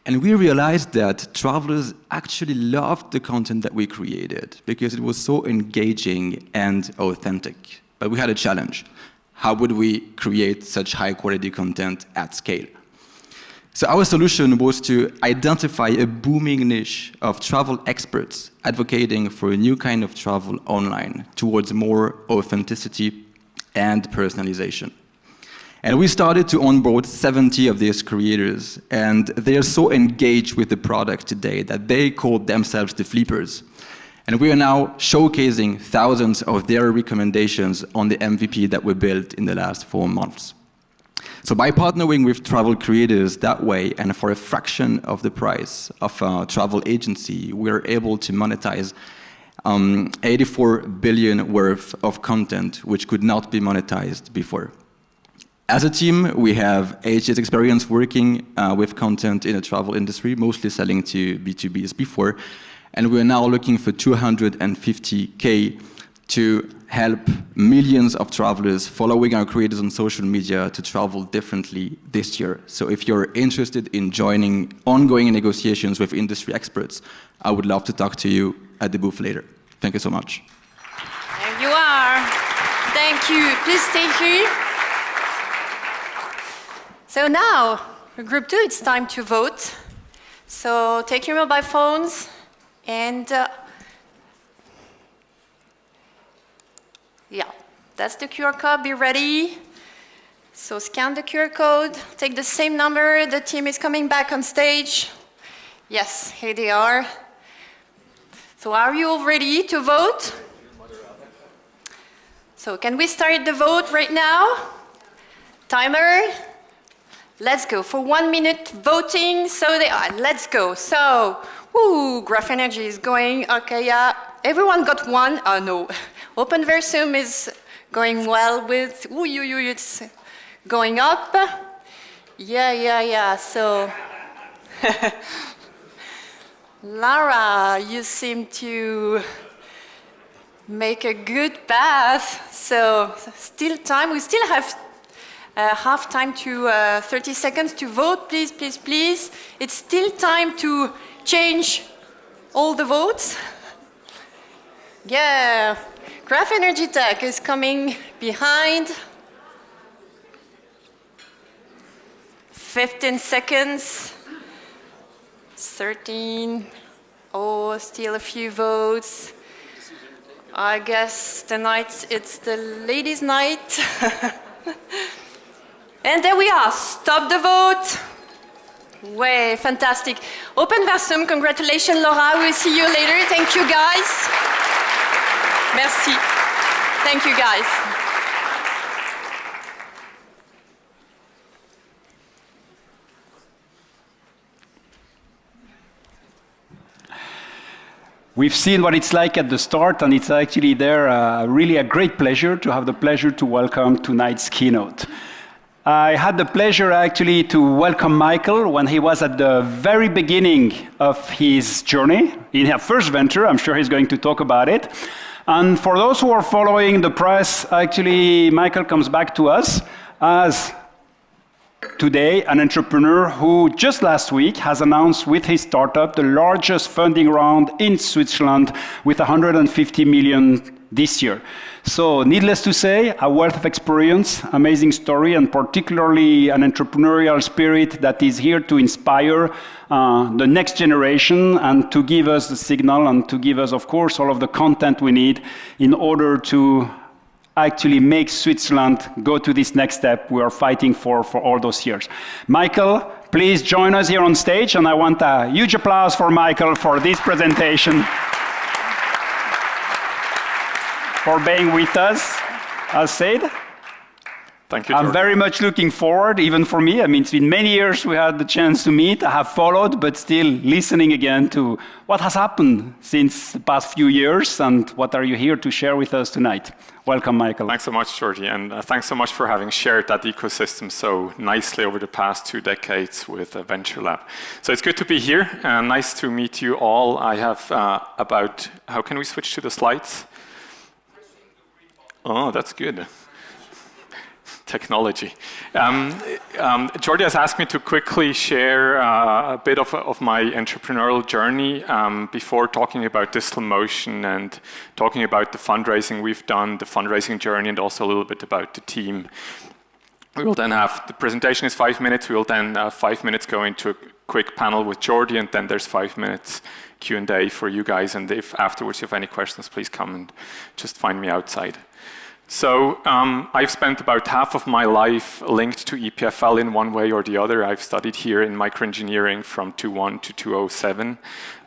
And we realized that travelers actually loved the content that we created because it was so engaging and authentic. But we had a challenge. How would we create such high quality content at scale? So our solution was to identify a booming niche of travel experts advocating for a new kind of travel online towards more authenticity and personalization. And we started to onboard 70 of these creators, and they are so engaged with the product today that they call themselves the Flippers. And we are now showcasing thousands of their recommendations on the MVP that we built in the last 4 months. So by partnering with travel creators that way, and for a fraction of the price of a travel agency, we're able to monetize 84 billion worth of content, which could not be monetized before. As a team, we have 8 years experience working with content in the travel industry, mostly selling to B2Bs before, and we're now looking for 250K to help millions of travelers following our creators on social media to travel differently this year. So if you're interested in joining ongoing negotiations with industry experts, I would love to talk to you at the booth later. Thank you so much. There you are. Thank you. Please stay here. So now, for group 2, it's time to vote. So take your mobile phones and yeah, that's the QR code, be ready. So scan the QR code, take the same number, the team is coming back on stage. Yes, here they are. So are you all ready to vote? So can we start the vote right now? Timer, let's go. For 1 minute voting, so they are, let's go. So, woo, Graph Energy is going, okay, yeah. Everyone got one? Oh no. Open Versum is going well with, it's going up. Yeah. So, Lara, you seem to make a good path. So, still time. We still have half time to 30 seconds to vote. Please. It's still time to change all the votes. Yeah, Graph Energy Tech is coming behind. 15 seconds. 13. Oh, still a few votes. I guess tonight it's the ladies' night. And there we are. Stop the vote. Way, fantastic. Open Versum, congratulations, Laura. We'll see you later. Thank you, guys. Merci. Thank you, guys. We've seen what it's like at the start, and it's actually really a great pleasure to have the pleasure to welcome tonight's keynote. I had the pleasure actually to welcome Michael when he was at the very beginning of his journey in his first venture. I'm sure he's going to talk about it. And for those who are following the press, actually, Michael comes back to us as today an entrepreneur who just last week has announced with his startup the largest funding round in Switzerland with 150 million this year. So needless to say, a wealth of experience, amazing story, and particularly an entrepreneurial spirit that is here to inspire the next generation and to give us the signal and to give us, of course, all of the content we need in order to actually make Switzerland go to this next step we are fighting for all those years. Michael, please join us here on stage, and I want a huge applause for Michael for this presentation, for being with us, as said. Thank you, I'm Jordi. very much looking forward, even for me. I mean, it's been many years we had the chance to meet. I have followed, but still listening again to what has happened since the past few years and what are you here to share with us tonight. Welcome, Michael. Thanks so much, Jordi, and thanks so much for having shared that ecosystem so nicely over the past 2 decades with Venture Lab. So it's good to be here, and nice to meet you all. I have about, how can we switch to the slides? Oh, that's good. Technology. Jordi has asked me to quickly share a bit of my entrepreneurial journey before talking about Diessler Motion and talking about the fundraising we've done, the fundraising journey, and also a little bit about the team. We will then have, the presentation is 5 minutes, we will then 5 minutes go into a quick panel with Jordi, and then there's 5 minutes Q&A for you guys, and if afterwards you have any questions, please come and just find me outside. So I've spent about half of my life linked to EPFL in one way or the other. I've studied here in microengineering from 2001 to 2007,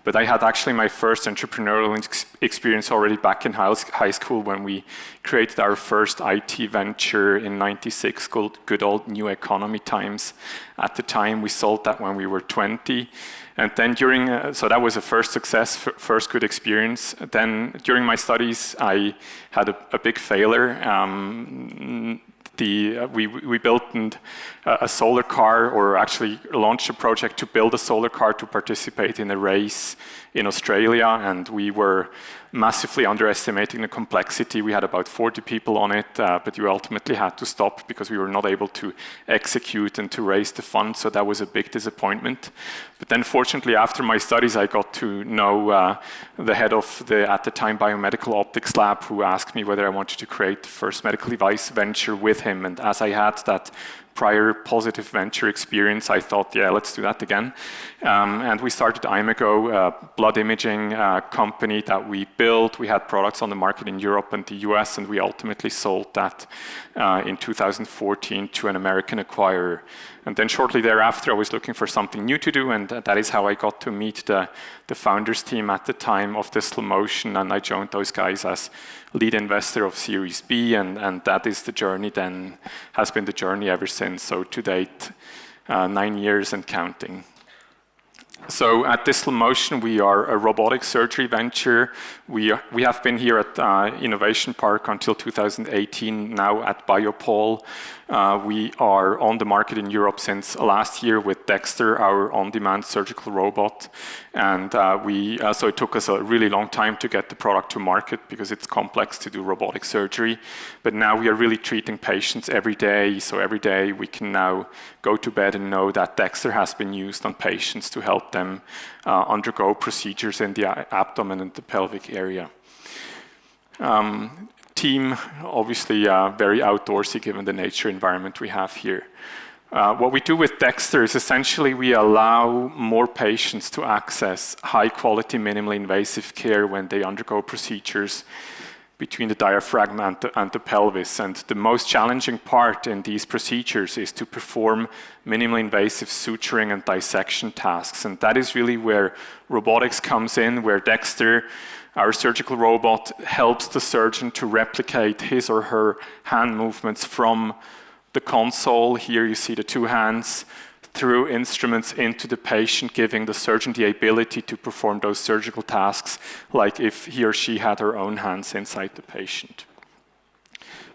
but I had actually my first entrepreneurial experience already back in high school when we created our first IT venture in '96 called Good Old New Economy Times. At the time, we sold that when we were 20. And then during, so that was a first success, first good experience. Then during my studies, I had a big failure. We built a solar car, or actually launched a project to build a solar car to participate in a race in Australia, and we were massively underestimating the complexity. We had about 40 people on it, but we ultimately had to stop because we were not able to execute and to raise the funds, so that was a big disappointment. But then fortunately, after my studies, I got to know the head of the, at the time, biomedical optics lab, who asked me whether I wanted to create the first medical device venture with him. And as I had that prior positive venture experience, I thought, yeah, let's do that again. And we started Imago, a blood imaging company that we built. We had products on the market in Europe and the US, and we ultimately sold that in 2014 to an American acquirer. And then shortly thereafter, I was looking for something new to do, and that is how I got to meet the founders team at the time of Diessler Motion, and I joined those guys as lead investor of Series B, and that is the journey then, has been the journey ever since. So to date, 9 years and counting. So at Diessler Motion, we are a robotic surgery venture. We have been here at Innovation Park until 2018, now at Biopol. We are on the market in Europe since last year with Diessler, our on-demand surgical robot. And so it took us a really long time to get the product to market because it's complex to do robotic surgery. But now we are really treating patients every day. So every day we can now go to bed and know that Diessler has been used on patients to help them undergo procedures in the abdomen and the pelvic area. Team, obviously very outdoorsy given the nature environment we have here. What we do with Diessler is essentially we allow more patients to access high quality, minimally invasive care when they undergo procedures between the diaphragm and the pelvis. And the most challenging part in these procedures is to perform minimally invasive suturing and dissection tasks. And that is really where robotics comes in, where Diessler, our surgical robot, helps the surgeon to replicate his or her hand movements from the console. Here you see the two hands through instruments into the patient, giving the surgeon the ability to perform those surgical tasks like if he or she had her own hands inside the patient.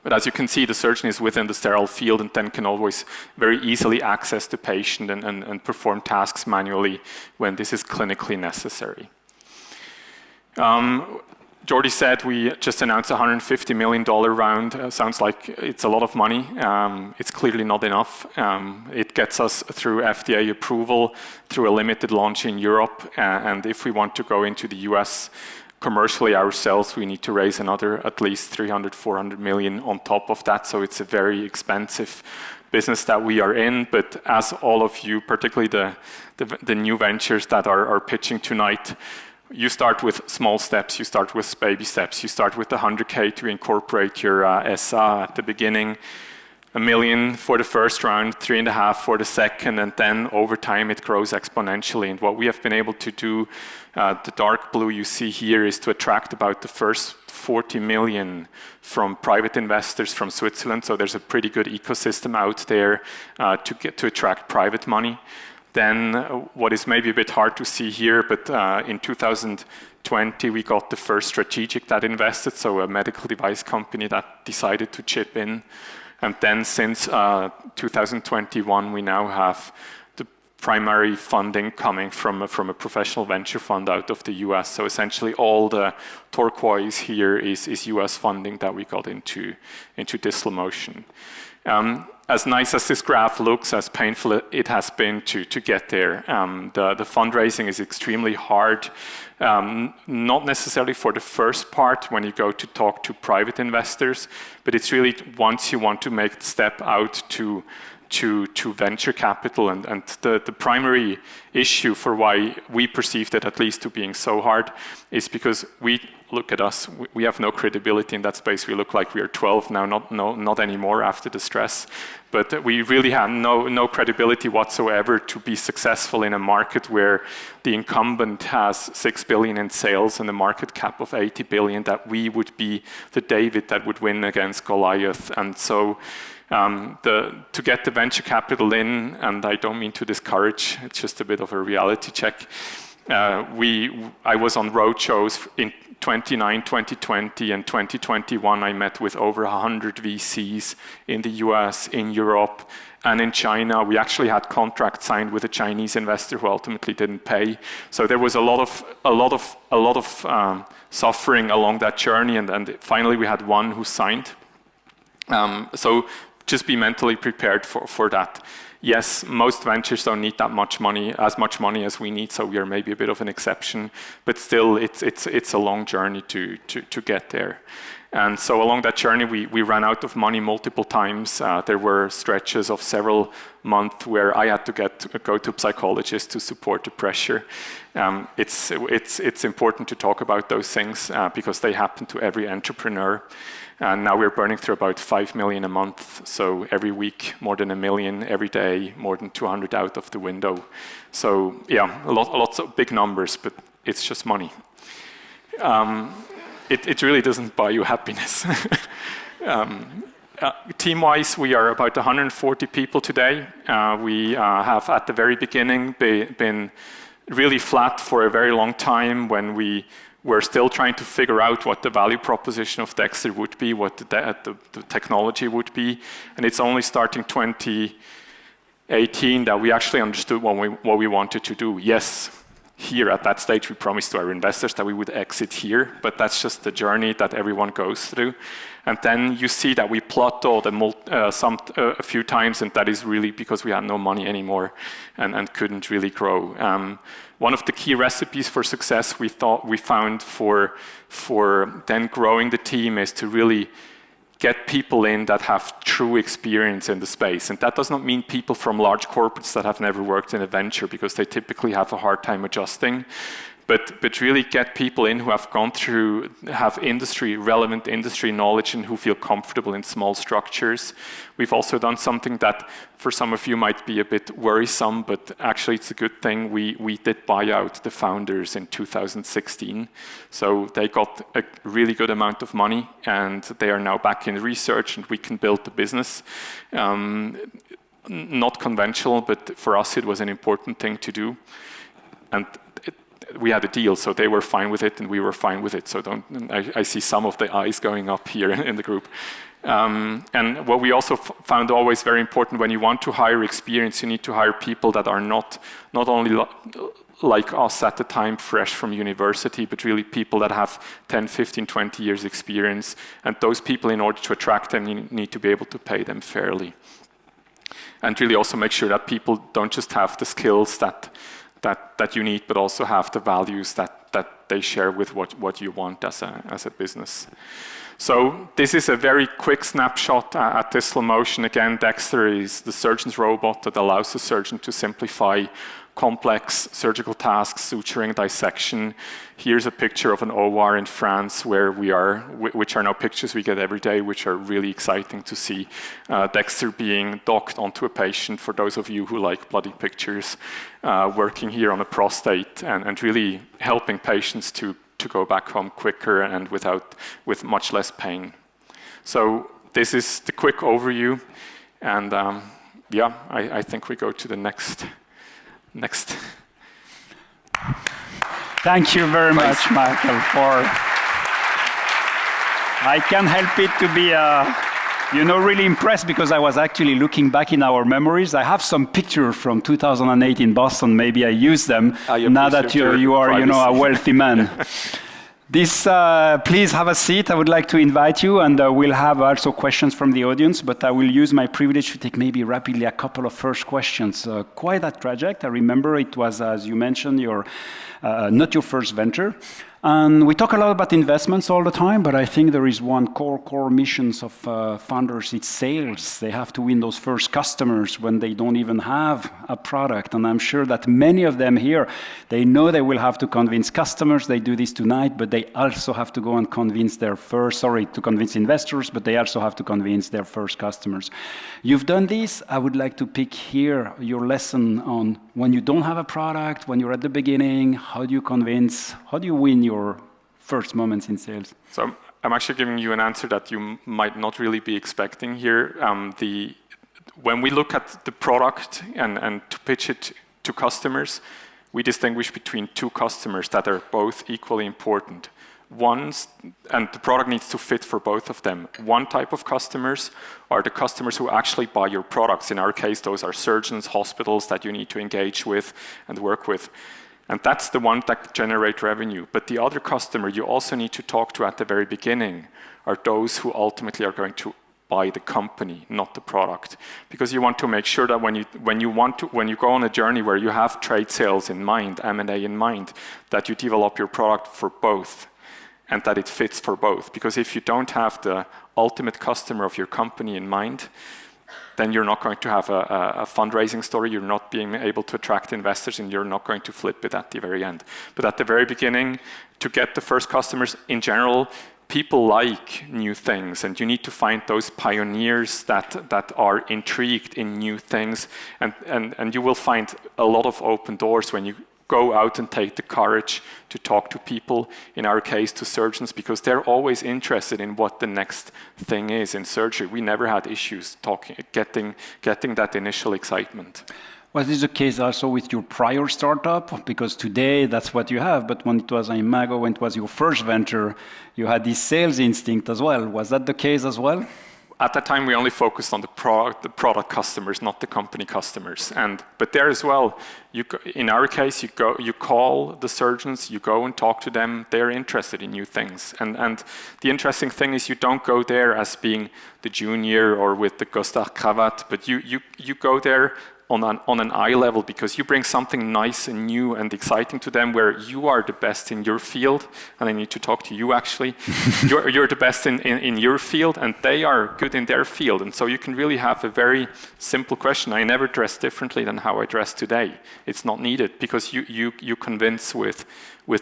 But as you can see, the surgeon is within the sterile field and then can always very easily access the patient and perform tasks manually when this is clinically necessary. Jordi said we just announced a $150 million round. Sounds like it's a lot of money. It's clearly not enough. It gets us through FDA approval, through a limited launch in Europe, and if we want to go into the US commercially ourselves, we need to raise another at least 300, 400 million on top of that. So it's a very expensive business that we are in. But as all of you, particularly the new ventures that are pitching tonight, you start with small steps, you start with baby steps, you start with the 100K to incorporate your SA at the beginning, 1 million for the first round, 3.5 for the second, and then over time it grows exponentially. And what we have been able to do, the dark blue you see here, is to attract about the first 40 million from private investors from Switzerland. So there's a pretty good ecosystem out there to attract private money. Then what is maybe a bit hard to see here, but in 2020 we got the first strategic that invested, so a medical device company that decided to chip in. And then since 2021 we now have the primary funding coming from a professional venture fund out of the US. So essentially all the turquoise here is US funding that we got into Diessler Motion. As nice as this graph looks, as painful it has been to get there. The fundraising is extremely hard, not necessarily for the first part when you go to talk to private investors, but it's really once you want to make the step out to venture capital. And the primary issue for why we perceived it at least to being so hard is because look at us, we have no credibility in that space. We look like we are 12 now, not anymore after the stress. But we really have no credibility whatsoever to be successful in a market where the incumbent has 6 billion in sales and a market cap of 80 billion, that we would be the David that would win against Goliath. And so to get the venture capital in, and I don't mean to discourage, it's just a bit of a reality check. I was on road shows in 2020 and 2021. I met with over 100 VCs in the US, in Europe, and in China. We actually had contracts signed with a Chinese investor who ultimately didn't pay. So there was a lot of suffering along that journey, and finally we had one who signed. So just be mentally prepared for that. Yes, most ventures don't need that much money, as much money as we need, so we are maybe a bit of an exception, but still it's a long journey to get there. And so along that journey, we ran out of money multiple times. There were stretches of several months where I had to go to psychologists to support the pressure. It's important to talk about those things because they happen to every entrepreneur. And now we're burning through about 5 million a month. So every week, more than 1 million. Every day, more than 200 out of the window. So yeah, lots of big numbers, but it's just money. It really doesn't buy you happiness. Team-wise, we are about 140 people today. We have, at the very beginning, been really flat for a very long time when we're still trying to figure out what the value proposition of Diessler would be, what the technology would be. And it's only starting 2018 that we actually understood what we wanted to do. Yes, here at that stage, we promised to our investors that we would exit here, but that's just the journey that everyone goes through. And then you see that we plateaued a few times, and that is really because we had no money anymore and couldn't really grow. One of the key recipes for success we found for then growing the team is to really get people in that have true experience in the space. And that does not mean people from large corporates that have never worked in a venture, because they typically have a hard time adjusting. But really get people in who have gone through, have relevant industry knowledge, and who feel comfortable in small structures. We've also done something that for some of you might be a bit worrisome, but actually it's a good thing. We did buy out the founders in 2016. So they got a really good amount of money, and they are now back in research, and we can build the business. Not conventional, but for us it was an important thing to do. And we had a deal, so they were fine with it, and we were fine with it. So I see some of the eyes going up here in the group. And what we also found always very important, when you want to hire experience, you need to hire people that are not only like us at the time, fresh from university, but really people that have 10, 15, 20 years experience. And those people, in order to attract them, you need to be able to pay them fairly. And really also make sure that people don't just have the skills that you need, but also have the values that that they share with what you want as a business. So this is a very quick snapshot at Diessler Motion. Again, Diessler is the surgeon's robot that allows the surgeon to simplify complex surgical tasks, suturing, dissection. Here's a picture of an OR in France where we are, which are now pictures we get every day, which are really exciting to see. Diessler being docked onto a patient, for those of you who like bloody pictures, working here on a prostate and really helping patients to go back home quicker and with much less pain. So this is the quick overview, and yeah, I think we go to the next. Thank you very much, Michael, I can't help it to be really impressed, because I was actually looking back in our memories. I have some pictures from 2008 in Boston. Maybe I use them now that you are a wealthy man. Please have a seat. I would like to invite you, and we'll have also questions from the audience, but I will use my privilege to take maybe rapidly a couple of first questions. Quite a project. I remember it was, as you mentioned, not your first venture. And we talk a lot about investments all the time, but I think there is one core missions of founders. It's sales. They have to win those first customers when they don't even have a product. And I'm sure that many of them here, they know they will have to convince customers. They do this tonight, but they also have to go and convince convince investors, but they also have to convince their first customers. You've done this. I would like to pick here your lesson on when you don't have a product, when you're at the beginning, how do you win your first moments in sales? So I'm actually giving you an answer that you might not really be expecting here. When we look at the product and to pitch it to customers, we distinguish between two customers that are both equally important. And the product needs to fit for both of them. One type of customers are the customers who actually buy your products. In our case, those are surgeons, hospitals that you need to engage with and work with. And that's the one that generate revenue. But the other customer you also need to talk to at the very beginning are those who ultimately are going to buy the company, not the product. Because you want to make sure that when you go on a journey where you have trade sales in mind, M&A in mind, that you develop your product for both and that it fits for both. Because if you don't have the ultimate customer of your company in mind, then you're not going to have a fundraising story, you're not being able to attract investors, and you're not going to flip it at the very end. But at the very beginning, to get the first customers, in general, people like new things, and you need to find those pioneers that are intrigued in new things, and you will find a lot of open doors when you go out and take the courage to talk to people, in our case to surgeons, because they're always interested in what the next thing is in surgery. We never had issues getting that initial excitement. Was this the case also with your prior startup? Because today that's what you have, but when it was Imago, when it was your first venture, you had this sales instinct as well. Was that the case as well? At that time, we only focused on the product customers, not the company customers. But there as well, in our case, you call the surgeons, you go and talk to them. They're interested in new things. And the interesting thing is you don't go there as being the junior or with the costard cravat, but you go there on an eye level, because you bring something nice and new and exciting to them, where you are the best in your field, and I need to talk to you actually. you're the best in your field, and they are good in their field, and so you can really have a very simple question. I never dress differently than how I dress today. It's not needed, because you convince with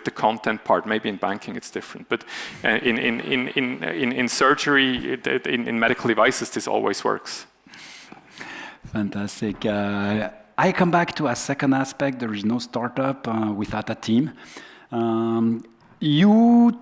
the content part. Maybe in banking it's different, but in surgery, in medical devices, this always works. Fantastic. I come back to a second aspect. There is no startup without a team. You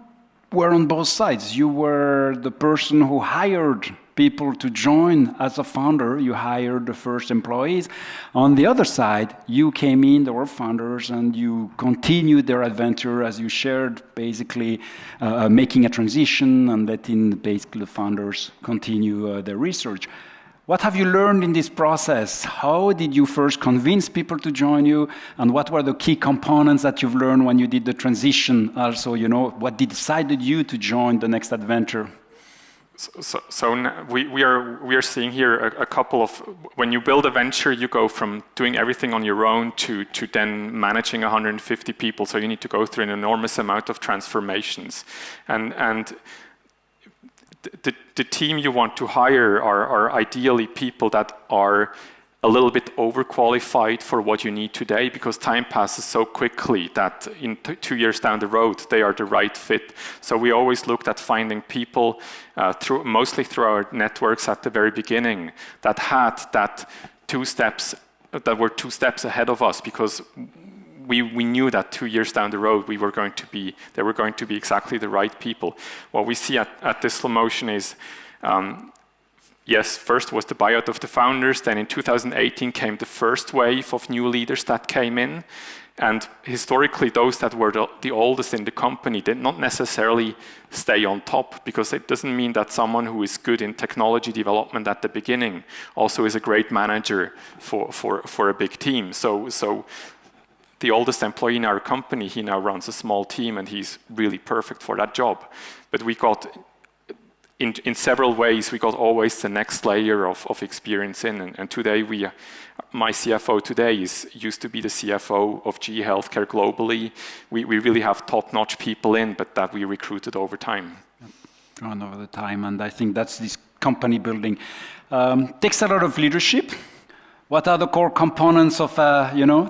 were on both sides. You were the person who hired people to join as a founder. You hired the first employees. On the other side, you came in, there were founders, and you continued their adventure as you shared, basically making a transition and letting basically the founders continue their research. What have you learned in this process? How did you first convince people to join you? And what were the key components that you've learned when you did the transition? Also, what decided you to join the next adventure? we are seeing here a couple of, when you build a venture, you go from doing everything on your own to then managing 150 people. So you need to go through an enormous amount of transformations. And the team you want to hire are ideally people that are a little bit overqualified for what you need today, because time passes so quickly that in 2 years down the road, they are the right fit. So we always looked at finding people mostly through our networks at the very beginning that had that were 2 steps ahead of us, because we knew that 2 years down the road they were going to be exactly the right people. What we see at Diessler Motion is, yes, first was the buyout of the founders, then in 2018 came the first wave of new leaders that came in. And historically, those that were the oldest in the company did not necessarily stay on top, because it doesn't mean that someone who is good in technology development at the beginning also is a great manager for a big team. So the oldest employee in our company, he now runs a small team and he's really perfect for that job. But we got, in several ways, we got always the next layer of experience in. And today, my CFO today used to be the CFO of GE Healthcare globally. We really have top-notch people in, but that we recruited over time. Drawn over the time, and I think that's this company building. Takes a lot of leadership. What are the core components of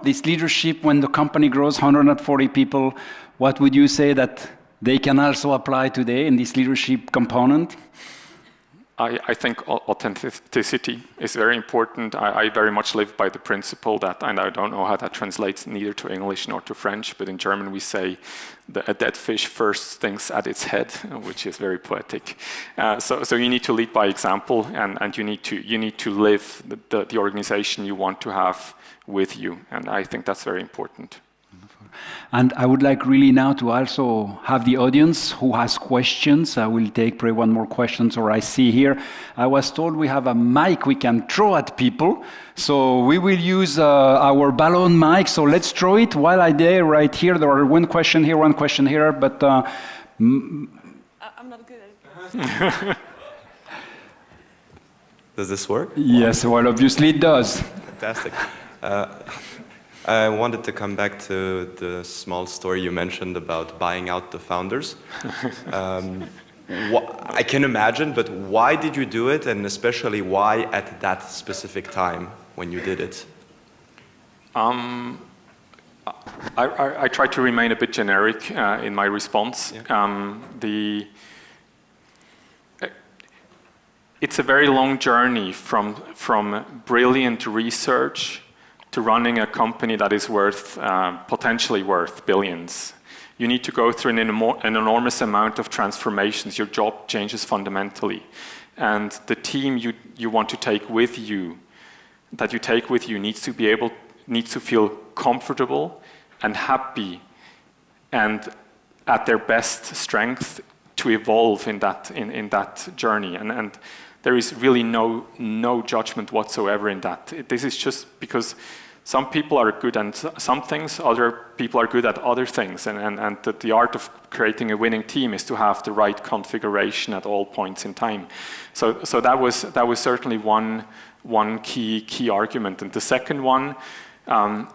this leadership when the company grows 140 people? What would you say that they can also apply today in this leadership component? I think authenticity is very important. I very much live by the principle that, and I don't know how that translates neither to English nor to French, but in German we say a dead fish first stinks at its head, which is very poetic. So you need to lead by example, and you need to live the organization you want to have with you, and I think that's very important. And I would like really now to also have the audience who has questions. I will take probably one more question, or I see here. I was told we have a mic we can throw at people. So we will use our balloon mic. So let's throw it while I dare right here. There are one question here, but... I'm not good at it. Does this work? Yes, well, obviously it does. Fantastic. I wanted to come back to the small story you mentioned about buying out the founders. I can imagine, but why did you do it, and especially why at that specific time when you did it? I try to remain a bit generic in my response. Yeah. It's a very long journey from brilliant research to running a company that is potentially worth billions. You need to go through an enormous amount of transformations. Your job changes fundamentally. And the team you want to take with you, needs to feel comfortable and happy and at their best strength to evolve in that journey. And there is really no judgment whatsoever in that. This is just because some people are good at some things, other people are good at other things, and the art of creating a winning team is to have the right configuration at all points in time. So that was certainly one key argument. And the second one,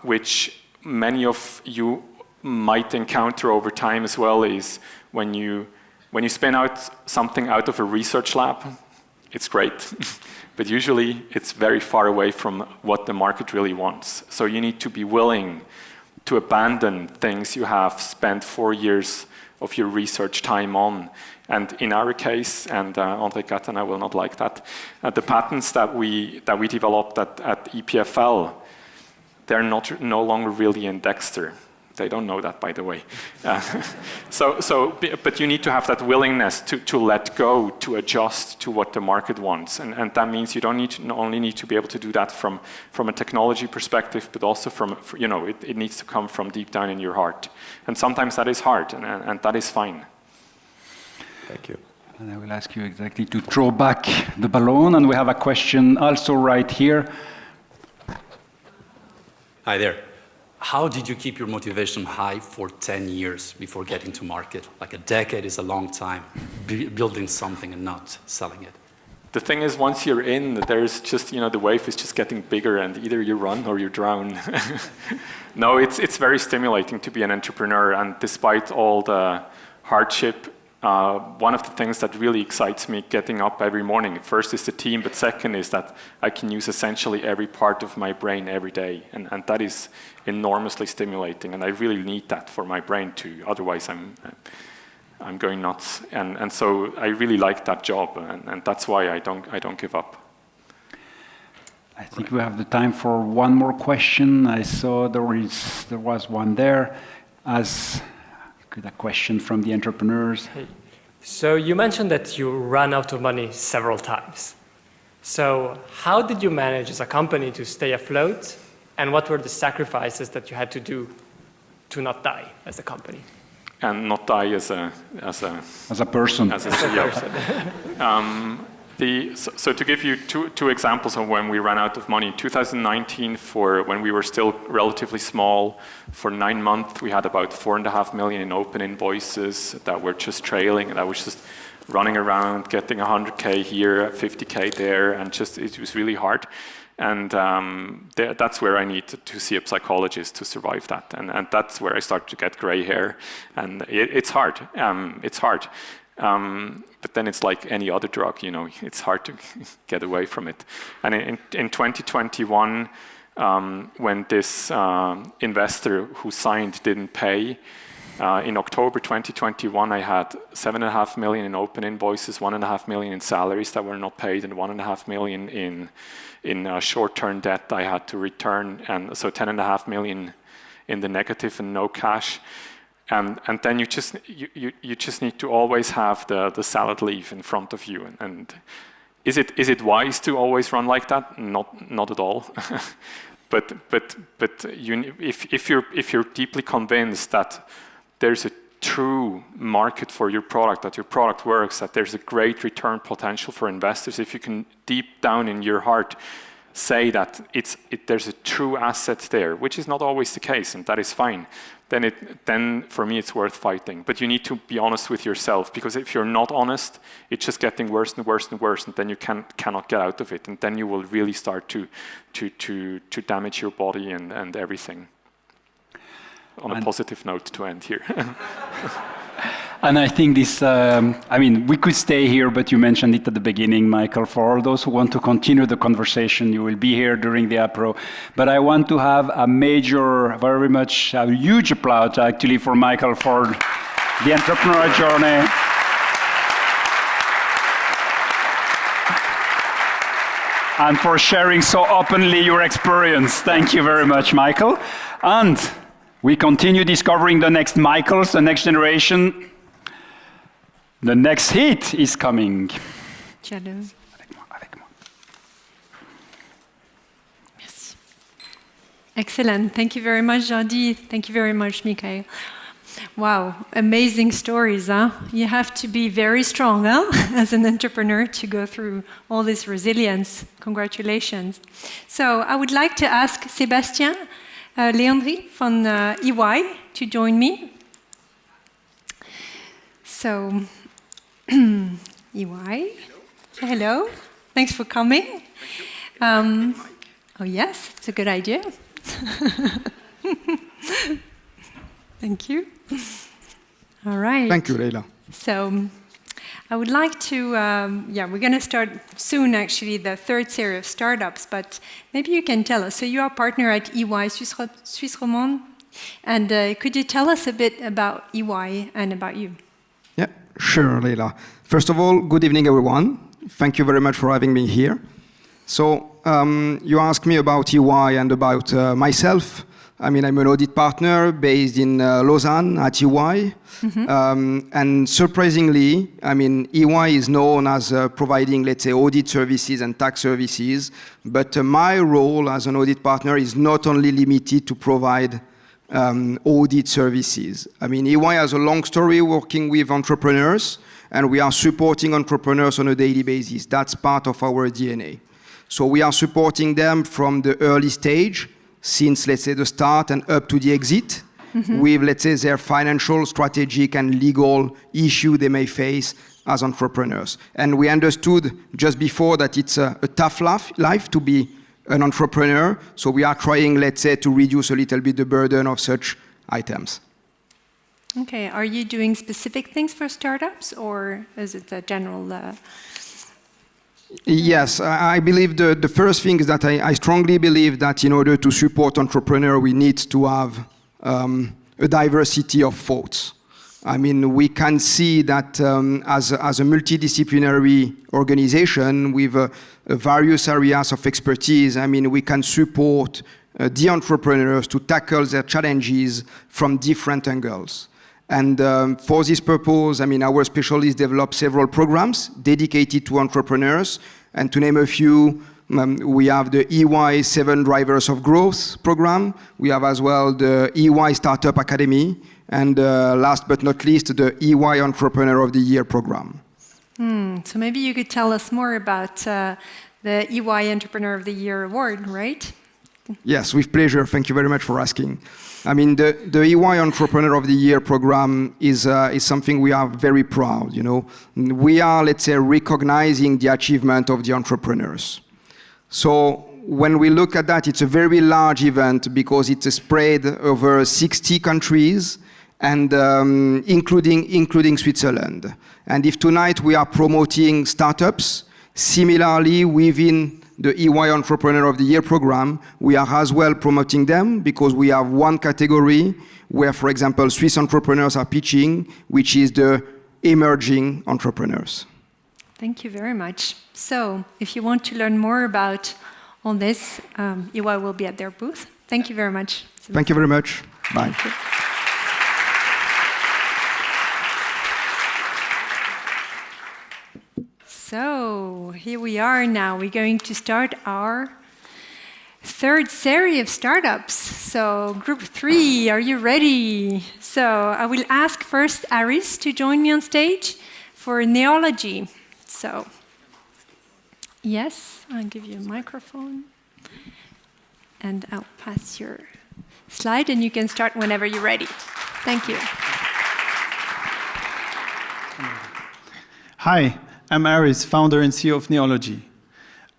which many of you might encounter over time as well, is when you spin out something out of a research lab, it's great, but usually it's very far away from what the market really wants. So you need to be willing to abandon things you have spent 4 years of your research time on. And in our case, and André Gatana will not like that, the patents that we developed at EPFL, they're no longer really in Dexter. They don't know that, by the way. But you need to have that willingness to let go, to adjust to what the market wants. And that means you don't only need to be able to do that from a technology perspective, but also it needs to come from deep down in your heart. And sometimes that is hard, and that is fine. Thank you. And I will ask you exactly to throw back the balloon. And we have a question also right here. Hi there. how did you keep your motivation high for 10 years before getting to market? Like a decade is a long time, building something and not selling it. The thing is, once you're in, there's just, the wave is just getting bigger and either you run or you drown. No, it's very stimulating to be an entrepreneur, and despite all the hardship, one of the things that really excites me getting up every morning, first is the team, but second is that I can use essentially every part of my brain every day, and that is enormously stimulating, and I really need that for my brain too, otherwise I'm going nuts, and so I really like that job, and that's why I don't give up. I think we have the time for one more question. I saw there was one there. A question from the entrepreneurs. Hey. So you mentioned that you ran out of money several times. So how did you manage as a company to stay afloat, and what were the sacrifices that you had to do to not die as a company? And not die as a person. As a CEO. So to give you two examples of when we ran out of money, 2019, when we were still relatively small, for 9 months we had about 4.5 million in open invoices that were just trailing, and I was just running around getting 100K here, 50K there, and it was really hard. And that's where I needed to see a psychologist to survive that, and that's where I started to get gray hair, and it's hard. It's hard. But then it's like any other drug, it's hard to get away from it. And in 2021, when this investor who signed didn't pay, in October 2021, I had 7.5 million in open invoices, 1.5 million in salaries that were not paid, and 1.5 million in short-term debt I had to return, and so 10.5 million in the negative and no cash. And then you just need to always have the salad leaf in front of you. And is it wise to always run like that? Not at all. but if you're deeply convinced that there's a true market for your product, that your product works, that there's a great return potential for investors, if you can deep down in your heart say that there's a true asset there, which is not always the case, and that is fine, then for me it's worth fighting. But you need to be honest with yourself, because if you're not honest, it's just getting worse and worse and worse, and then you cannot get out of it, and then you will really start to damage your body and everything. On a positive note to end here. And I think this, we could stay here, but you mentioned it at the beginning, Michael. For all those who want to continue the conversation, you will be here during the apro. But I want to have a huge applause actually for Michael for the entrepreneurial journey. And for sharing so openly your experience. Thank you very much, Michael. And we continue discovering the next Michaels, the next generation. The next hit is coming. Yes. Excellent. Thank you very much, Jordi. Thank you very much, Michael. Wow, amazing stories, huh? You have to be very strong, huh? As an entrepreneur to go through all this resilience. Congratulations. So I would like to ask Sébastien Leandri from EY to join me. So, EY, hello. Thanks for coming. Oh yes, it's a good idea. Thank you. All right. Thank you, Leila. So, I would like to, we're going to start soon, actually, the third series of startups, but maybe you can tell us. So you are a partner at EY, Suisse Romande, and could you tell us a bit about EY and about you? Yeah, sure, Leila. First of all, good evening, everyone. Thank you very much for having me here. So you asked me about EY and about myself. I'm an audit partner based in Lausanne at EY. Mm-hmm. And surprisingly, EY is known as providing, let's say, audit services and tax services. But my role as an audit partner is not only limited to provide audit services. EY has a long story working with entrepreneurs, and we are supporting entrepreneurs on a daily basis. That's part of our DNA. So we are supporting them from the early stage, since, let's say, the start and up to the exit, with, let's say, their financial, strategic, and legal issue they may face as entrepreneurs. And we understood just before that it's a tough life to be an entrepreneur, so we are trying, let's say, to reduce a little bit the burden of such items. Okay, are you doing specific things for startups, or is it a general... Yes, I believe the first thing is that I strongly believe that in order to support entrepreneurs, we need to have a diversity of thoughts. I mean, we can see that as a multidisciplinary organization with various areas of expertise, I mean, we can support the entrepreneurs to tackle their challenges from different angles. And for this purpose, I mean, our specialists develop several programs dedicated to entrepreneurs. And to name a few, we have the EY 7 Drivers of Growth program. We have as well the EY Startup Academy. And last but not least, the EY Entrepreneur of the Year program. So maybe you could tell us more about the EY Entrepreneur of the Year award, right? Yes, with pleasure. Thank you very much for asking. I mean, the EY Entrepreneur of the Year program is something we are very proud, you know. We are, let's say, recognizing the achievement of the entrepreneurs. So when we look at that, it's a very large event because it's spread over 60 countries, and including Switzerland. And if tonight we are promoting startups, similarly within the EY Entrepreneur of the Year program, we are as well promoting them because we have one category where, for example, Swiss entrepreneurs are pitching, which is the emerging entrepreneurs. Thank you very much. So if you want to learn more about all this, EY will be at their booth. Thank you very much. Thank you very much. Bye. So here we are now. We're going to start our third series of startups. So group 3, are you ready? So I will ask first Aris to join me on stage for neology. So yes, I'll give you a microphone. And I'll pass your slide and you can start whenever you're ready. Thank you. Hi. I'm Aris, founder and CEO of Neology.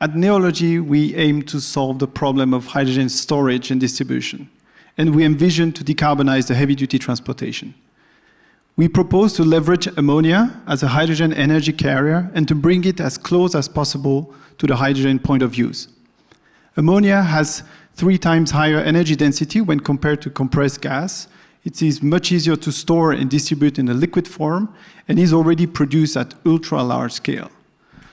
At Neology, we aim to solve the problem of hydrogen storage and distribution, and we envision to decarbonize the heavy-duty transportation. We propose to leverage ammonia as a hydrogen energy carrier and to bring it as close as possible to the hydrogen point of use. Ammonia has 3 times higher energy density when compared to compressed gas. It is much easier to store and distribute in a liquid form and is already produced at ultra-large scale.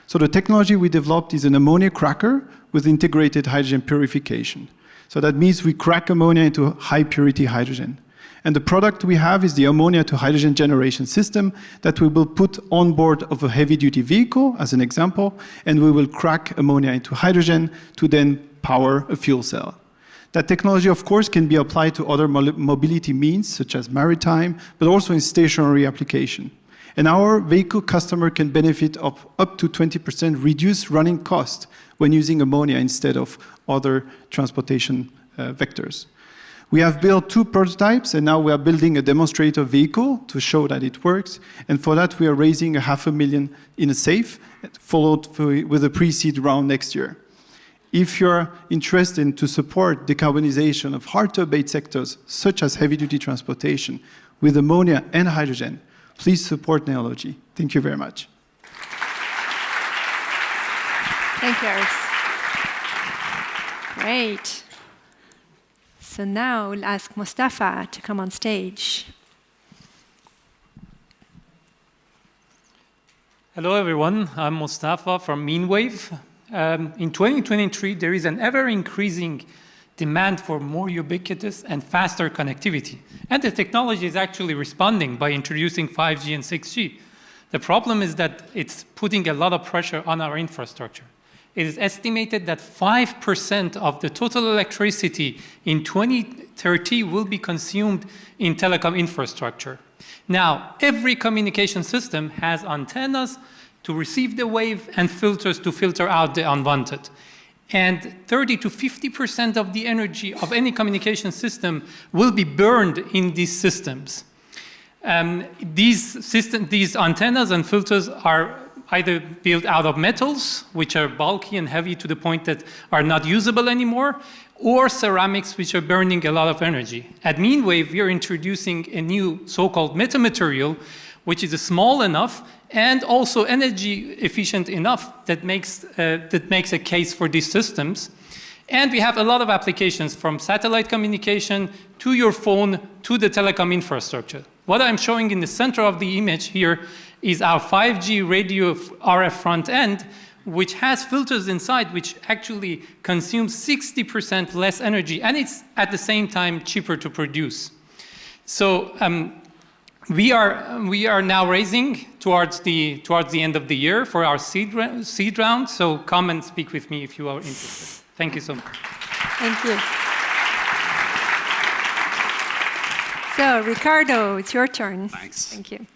So the technology we developed is an ammonia cracker with integrated hydrogen purification. So that means we crack ammonia into high-purity hydrogen. And the product we have is the ammonia to hydrogen generation system that we will put on board of a heavy-duty vehicle, as an example, and we will crack ammonia into hydrogen to then power a fuel cell. That technology, of course, can be applied to other mobility means, such as maritime, but also in stationary application. And our vehicle customer can benefit of up to 20% reduced running cost when using ammonia instead of other transportation vectors. We have built 2 prototypes, and now we are building a demonstrator vehicle to show that it works. And for that, we are raising $500,000 in a safe, followed with a pre-seed round next year. If you're interested in to support decarbonization of hard-to-abate sectors, such as heavy-duty transportation, with ammonia and hydrogen, please support Neology. Thank you very much. Thank you, Aris. Great. So now we'll ask Mustafa to come on stage. Hello, everyone. I'm Mustafa from Meanwave. In 2023, there is an ever-increasing demand for more ubiquitous and faster connectivity. And the technology is actually responding by introducing 5G and 6G. The problem is that it's putting a lot of pressure on our infrastructure. It is estimated that 5% of the total electricity in 2030 will be consumed in telecom infrastructure. Now, every communication system has antennas to receive the wave and filters to filter out the unwanted. and 30 to 50% of the energy of any communication system will be burned in these systems. These antennas and filters are either built out of metals, which are bulky and heavy to the point that are not usable anymore, or ceramics, which are burning a lot of energy. At Meanwave, we are introducing a new so-called metamaterial, which is small enough and also energy efficient enough that makes a case for these systems. And we have a lot of applications, from satellite communication to your phone to the telecom infrastructure. What I'm showing in the center of the image here is our 5G radio RF front end, which has filters inside which actually consume 60% less energy, and it's at the same time cheaper to produce. So we are now raising towards the end of the year for our seed round. So come and speak with me if you are interested. Thank you so much. Thank you. So Ricardo, it's your turn. Thanks. Thank you.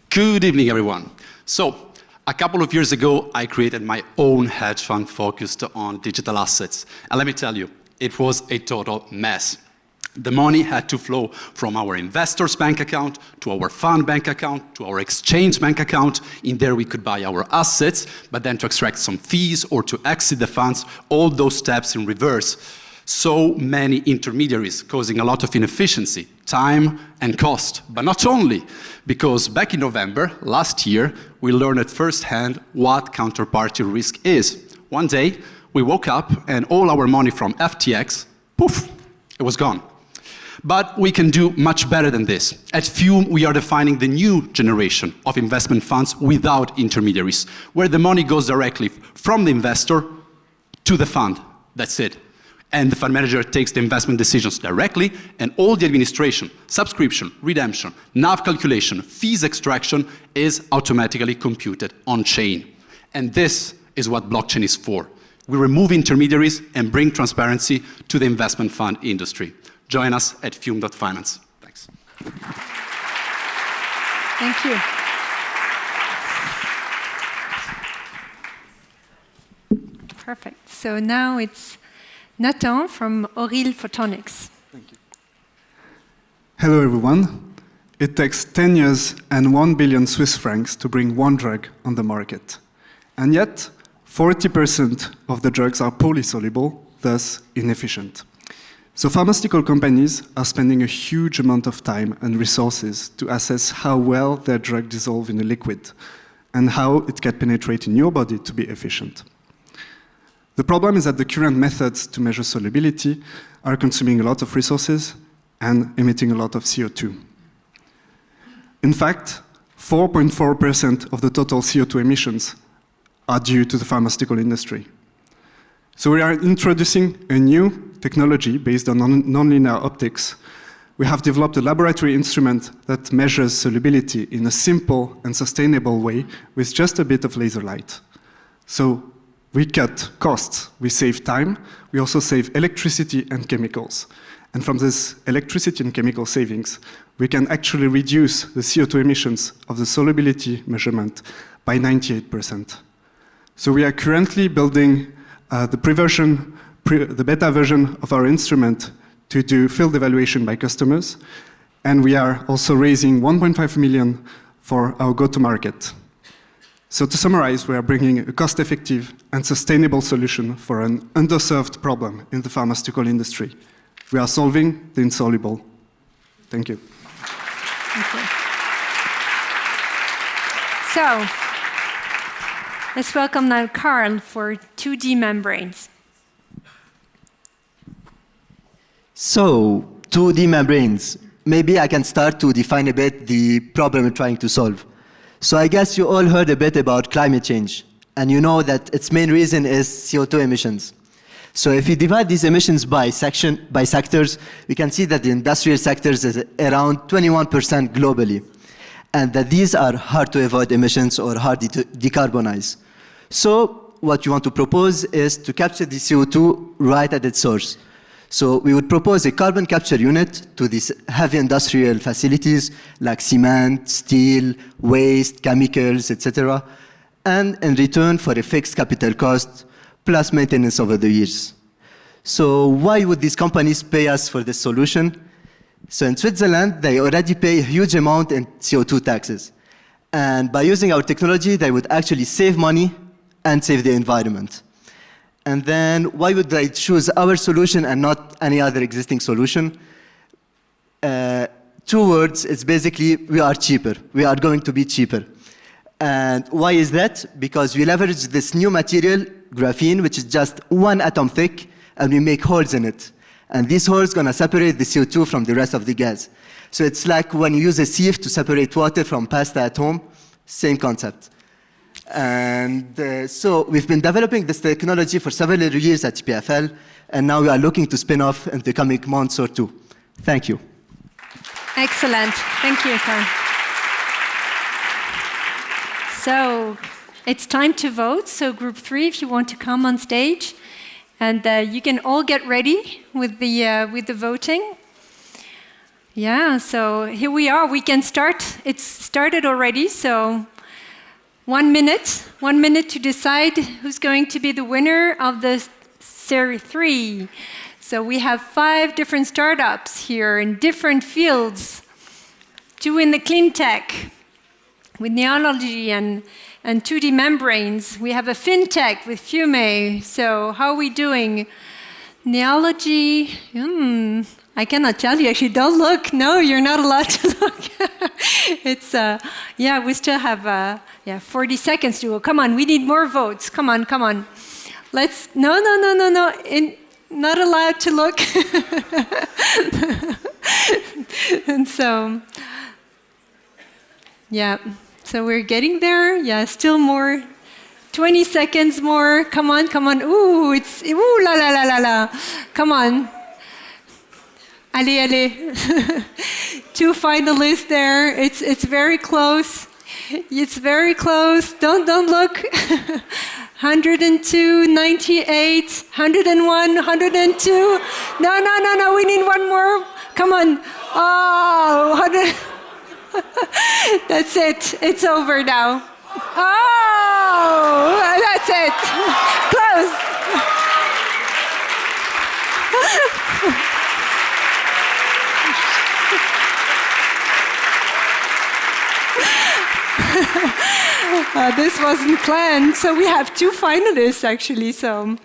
Good evening, everyone. So a couple of years ago, I created my own hedge fund focused on digital assets. And let me tell you, it was a total mess. The money had to flow from our investors' bank account to our fund bank account to our exchange bank account. In there, we could buy our assets, but then to extract some fees or to exit the funds, all those steps in reverse. So many intermediaries, causing a lot of inefficiency, time and cost. But not only, because back in November last year, we learned at firsthand what counterparty risk is. One day, we woke up and all our money from FTX, poof, it was gone. But we can do much better than this. At Fume, we are defining the new generation of investment funds without intermediaries, where the money goes directly from the investor to the fund. That's it. And the fund manager takes the investment decisions directly, and all the administration, subscription, redemption, NAV calculation, fees extraction is automatically computed on-chain. And this is what blockchain is for. We remove intermediaries and bring transparency to the investment fund industry. Join us at fume.finance. Thanks. Thank you. Perfect. So now it's Nathan from Auril Photonics. Thank you. Hello, everyone. It takes 10 years and 1 billion Swiss francs to bring one drug on the market. And yet, 40% of the drugs are poorly soluble, thus inefficient. So pharmaceutical companies are spending a huge amount of time and resources to assess how well their drug dissolves in a liquid and how it can penetrate in your body to be efficient. The problem is that the current methods to measure solubility are consuming a lot of resources and emitting a lot of CO2. In fact, 4.4% of the total CO2 emissions are due to the pharmaceutical industry. So we are introducing a new technology based on nonlinear optics. We have developed a laboratory instrument that measures solubility in a simple and sustainable way with just a bit of laser light. So we cut costs, we save time, we also save electricity and chemicals. And from this electricity and chemical savings, we can actually reduce the CO2 emissions of the solubility measurement by 98%. So we are currently building the beta version of our instrument to do field evaluation by customers, and we are also raising 1.5 million for our go-to-market. So to summarize, we are bringing a cost-effective and sustainable solution for an underserved problem in the pharmaceutical industry. We are solving the insoluble. Thank you. Thank you. So, let's welcome now Carl for 2D membranes. So, 2D membranes. Maybe I can start to define a bit the problem we're trying to solve. So I guess you all heard a bit about climate change, and you know that its main reason is CO2 emissions. So if you divide these emissions by sectors, we can see that the industrial sectors is around 21% globally, and that these are hard to avoid emissions or hard to decarbonize. So what you want to propose is to capture the CO2 right at its source. So we would propose a carbon capture unit to these heavy industrial facilities like cement, steel, waste, chemicals, etc. And in return for a fixed capital cost, plus maintenance over the years. So why would these companies pay us for this solution? So in Switzerland, they already pay a huge amount in CO2 taxes. And by using our technology, they would actually save money and save the environment. And then why would they choose our solution and not any other existing solution? 2 words, it's basically, we are cheaper. We are going to be cheaper. And why is that? Because we leverage this new material, graphene, which is just 1 atom thick, and we make holes in it. And these holes are going to separate the CO2 from the rest of the gas. So it's like when you use a sieve to separate water from pasta at home, same concept. And so we've been developing this technology for several years at EPFL, and now we are looking to spin off in the coming months or 2. Thank you. Excellent. Thank you, Karl. So it's time to vote. So group 3, if you want to come on stage. And you can all get ready with the voting. Yeah, so here we are. We can start. It's started already, so 1 minute to decide who's going to be the winner of the Series 3. So we have 5 different startups here in different fields. 2 in the cleantech with neology and 2D membranes. We have a fintech with Fume. So how are we doing? Neology, I cannot tell you. Actually, don't look. No, you're not allowed to look. It's, yeah, we still have 40 seconds to go. Come on, we need more votes. Come on. Let's, no. Not allowed to look. And so, yeah. So we're getting there. Yeah, still more. 20 seconds more. Come on. Ooh, it's, ooh, la. Come on. Allez. 2 finalists there. It's very close. It's very close. Don't look. 102, 98, 101, 102. No. We need 1 more. Come on. Oh, 100. That's it. It's over now. Oh, that's it. Close. This wasn't planned. So we have 2 finalists, actually. So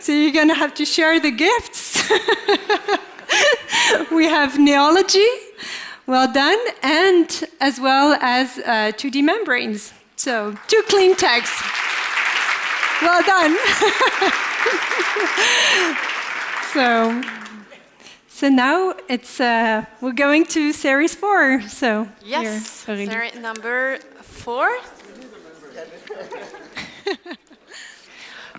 you're going to have to share the gifts. We have neology. Well done, and as well as 2D membranes. So 2 clean techs. Well done. So now it's we're going to series 4. So yes, series number 4.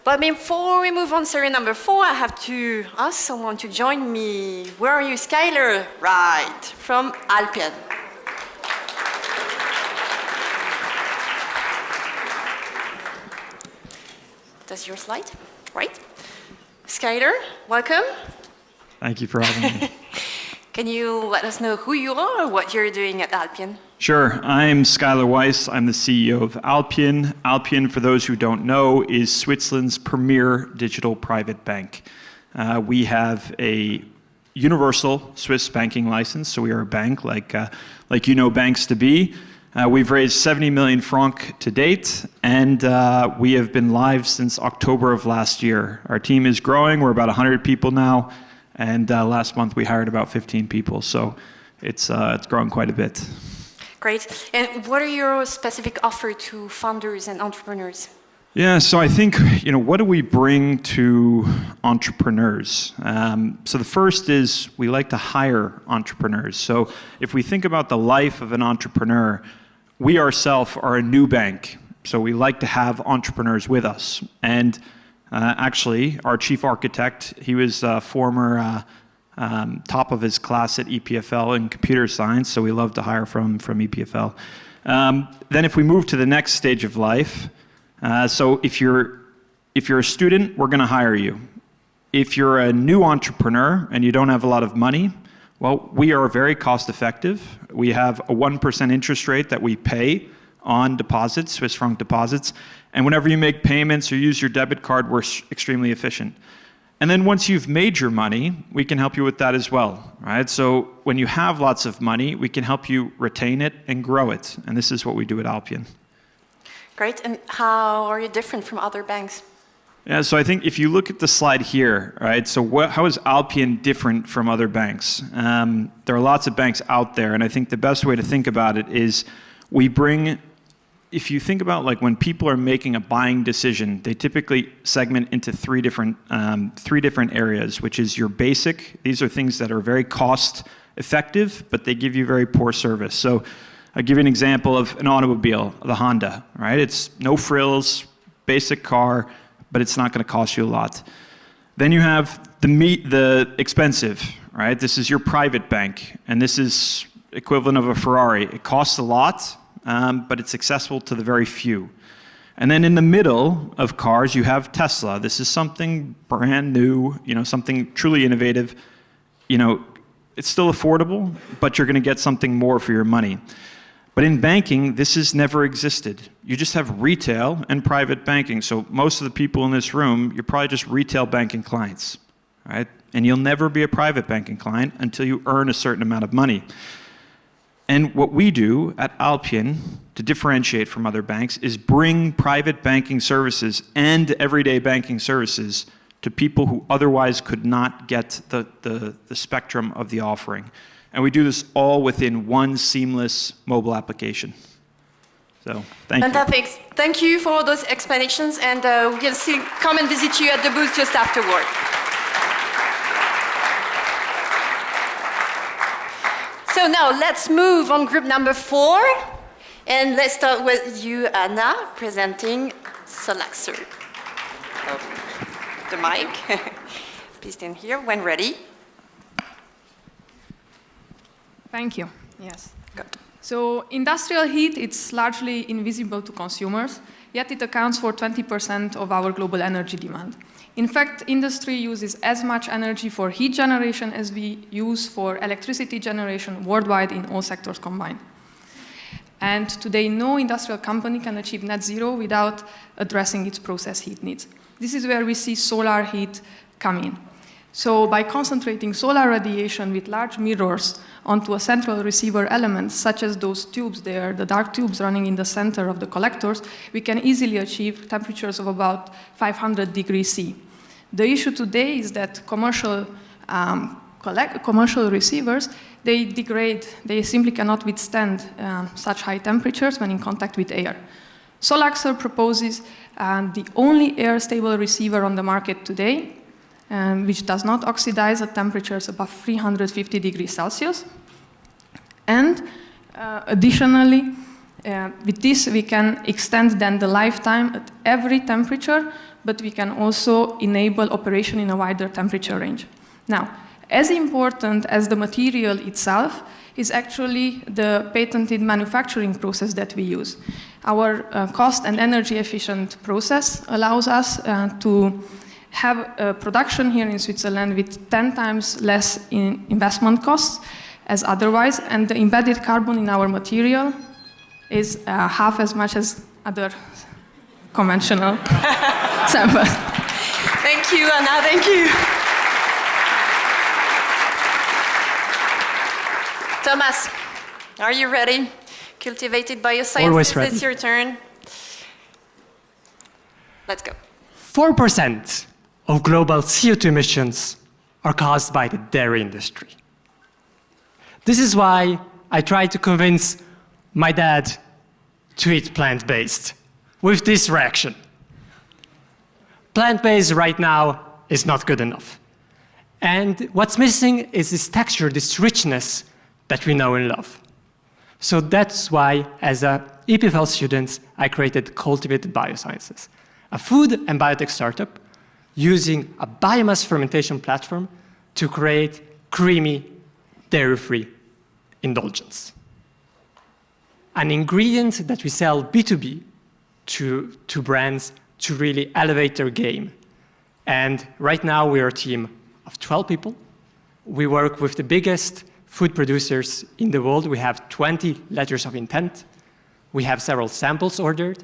But before we move on to series number 4, I have to ask someone to join me. Where are you, Skylar? Right, from Alpien. That's your slide, right? Skylar, welcome. Thank you for having me. Can you let us know who you are or what you're doing at Alpien? Sure. I'm Skylar Weiss. I'm the CEO of Alpien. Alpien, for those who don't know, is Switzerland's premier digital private bank. We have a universal Swiss banking license, so we are a bank like you know banks to be. We've raised 70 million francs to date, and we have been live since October of last year. Our team is growing. We're about 100 people now, and last month we hired about 15 people, so it's grown quite a bit. Great. And what are your specific offer to founders and entrepreneurs? Yeah, so I think, what do we bring to entrepreneurs? So the first is we like to hire entrepreneurs. So if we think about the life of an entrepreneur, we ourselves are a new bank. So we like to have entrepreneurs with us. And actually, our chief architect, he was a former top of his class at EPFL in computer science, so we love to hire from EPFL. Then if we move to the next stage of life, so if you're a student, we're going to hire you. If you're a new entrepreneur and you don't have a lot of money, well, we are very cost effective. We have a 1% interest rate that we pay on deposits, Swiss franc deposits. And whenever you make payments or use your debit card, we're extremely efficient. And then once you've made your money, we can help you with that as well, right? So when you have lots of money, we can help you retain it and grow it. And this is what we do at Alpian. Great. And how are you different from other banks? Yeah, so I think if you look at the slide here, right, so how is Alpian different from other banks? There are lots of banks out there, and I think the best way to think about it is we bring, if you think about like when people are making a buying decision, they typically segment into three different areas, which is your basic. These are things that are very cost effective, but they give you very poor service. So I'll give you an example of an automobile, the Honda, right? It's no frills, basic car, but it's not going to cost you a lot. Then you have the expensive, right? This is your private bank, and this is equivalent of a Ferrari. It costs a lot, but it's accessible to the very few. And then in the middle of cars, you have Tesla. This is something brand new, something truly innovative. It's still affordable, but you're going to get something more for your money. But in banking, this has never existed. You just have retail and private banking. So most of the people in this room, you're probably just retail banking clients, right? And you'll never be a private banking client until you earn a certain amount of money. And what we do at Alpian, to differentiate from other banks, is bring private banking services and everyday banking services to people who otherwise could not get the spectrum of the offering. And we do this all within one seamless mobile application. So, thank you. Fantastic. Thank you for those explanations, and we'll still come and visit you at the booth just afterward. So now let's move on group number 4, and let's start with you, Anna, presenting Solaxer. The mic. Please stand here when ready. Thank you. Yes. Good. So industrial heat, it's largely invisible to consumers, yet it accounts for 20% of our global energy demand. In fact, industry uses as much energy for heat generation as we use for electricity generation worldwide in all sectors combined. And today, no industrial company can achieve net zero without addressing its process heat needs. This is where we see solar heat come in. So by concentrating solar radiation with large mirrors onto a central receiver element, such as those tubes there, the dark tubes running in the center of the collectors, we can easily achieve temperatures of about 500 degrees C. The issue today is that commercial receivers, they degrade, they simply cannot withstand such high temperatures when in contact with air. Solaxer proposes the only air-stable receiver on the market today, which does not oxidize at temperatures above 350 degrees Celsius. And additionally, with this, we can extend then the lifetime at every temperature, but we can also enable operation in a wider temperature range. Now, as important as the material itself is actually the patented manufacturing process that we use. Our cost and energy efficient process allows us to have a production here in Switzerland with 10 times less in investment costs as otherwise, and the embedded carbon in our material is half as much as other conventional samples. Thank you, Anna, thank you. Thomas, are you ready? Cultivated Biosciences, Always ready. It's your turn. Let's go. 4% of global CO2 emissions are caused by the dairy industry. This is why I tried to convince my dad to eat plant-based with this reaction. Plant-based right now is not good enough. And what's missing is this texture, this richness that we know and love. So that's why, as an EPFL student, I created Cultivated Biosciences, a food and biotech startup using a biomass fermentation platform to create creamy, dairy-free indulgence. An ingredient that we sell B2B to brands to really elevate their game. And right now we are a team of 12 people. We work with the biggest food producers in the world. We have 20 letters of intent. We have several samples ordered.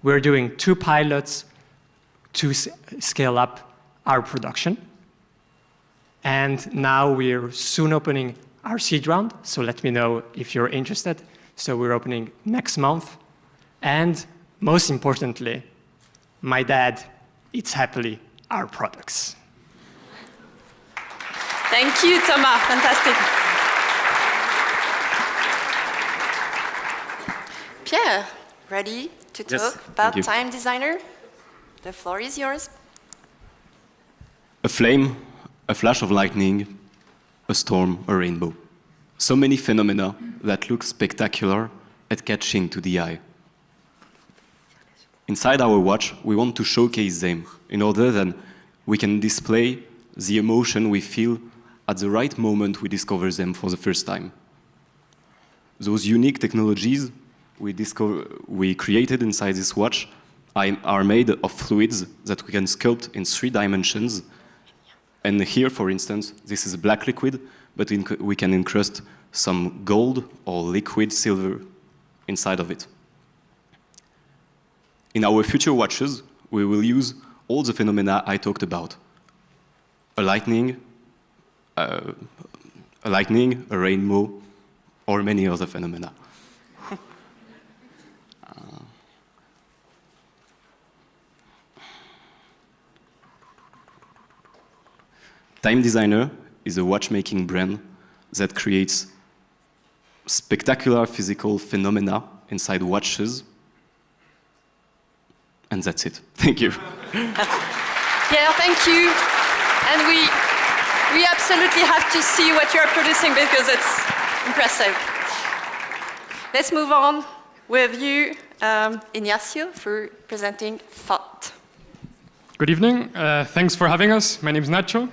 We're doing 2 pilots to scale up our production. And now we're soon opening our seed round, so let me know if you're interested. So we're opening next month. And most importantly, my dad eats happily our products. Thank you, Thomas. Fantastic. Pierre, ready to talk about Time Designer? The floor is yours. A flame, a flash of lightning, a storm, a rainbow. So many phenomena that look spectacular and catching to the eye. Inside our watch, we want to showcase them in order that we can display the emotion we feel at the right moment we discover them for the first time. Those unique technologies we created inside this watch are made of fluids that we can sculpt in 3 dimensions. And here, for instance, this is black liquid, but we can encrust some gold or liquid silver inside of it. In our future watches, we will use all the phenomena I talked about. A lightning, a rainbow, or many other phenomena. Time Designer is a watchmaking brand that creates spectacular physical phenomena inside watches. And that's it. Thank you. Pierre, thank you. And we absolutely have to see what you're producing because it's impressive. Let's move on with you, Ignacio, for presenting Thought. Good evening. Thanks for having us. My name is Nacho,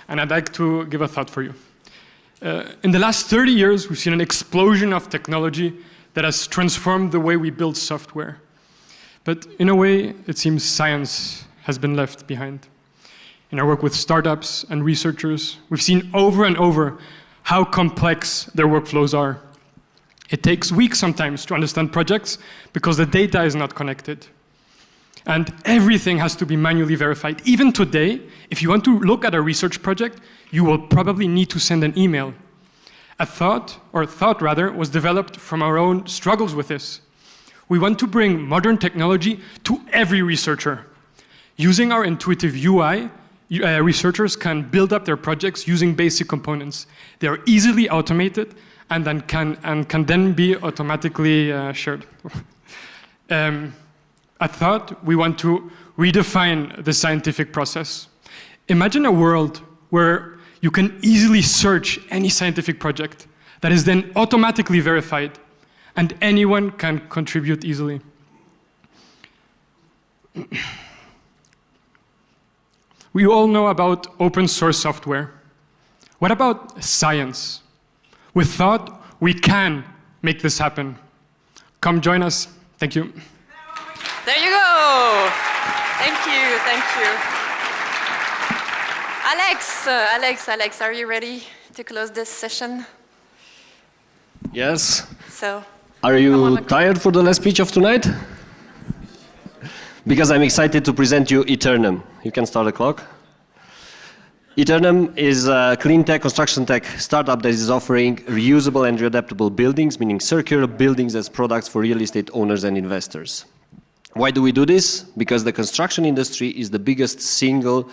and I'd like to give a thought for you. In the last 30 years, we've seen an explosion of technology that has transformed the way we build software. But in a way, it seems science has been left behind. In our work with startups and researchers, we've seen over and over how complex their workflows are. It takes weeks sometimes to understand projects because the data is not connected. And everything has to be manually verified. Even today, if you want to look at a research project, you will probably need to send an email. Thought was developed from our own struggles with this. We want to bring modern technology to every researcher. Using our intuitive UI, researchers can build up their projects using basic components. They are easily automated and can then be automatically shared. At Thought, we want to redefine the scientific process. Imagine a world where you can easily search any scientific project that is then automatically verified, and anyone can contribute easily. We all know about open source software. What about science? With Thought, we can make this happen. Come join us. Thank you. There you go. Thank you. Alex, are you ready to close this session? Yes. So. Are you tired for the last speech of tonight? Because I'm excited to present you Eternum. You can start the clock. Eternum is a clean tech, construction tech startup that is offering reusable and readaptable buildings, meaning circular buildings as products for real estate owners and investors. Why do we do this? Because the construction industry is the biggest single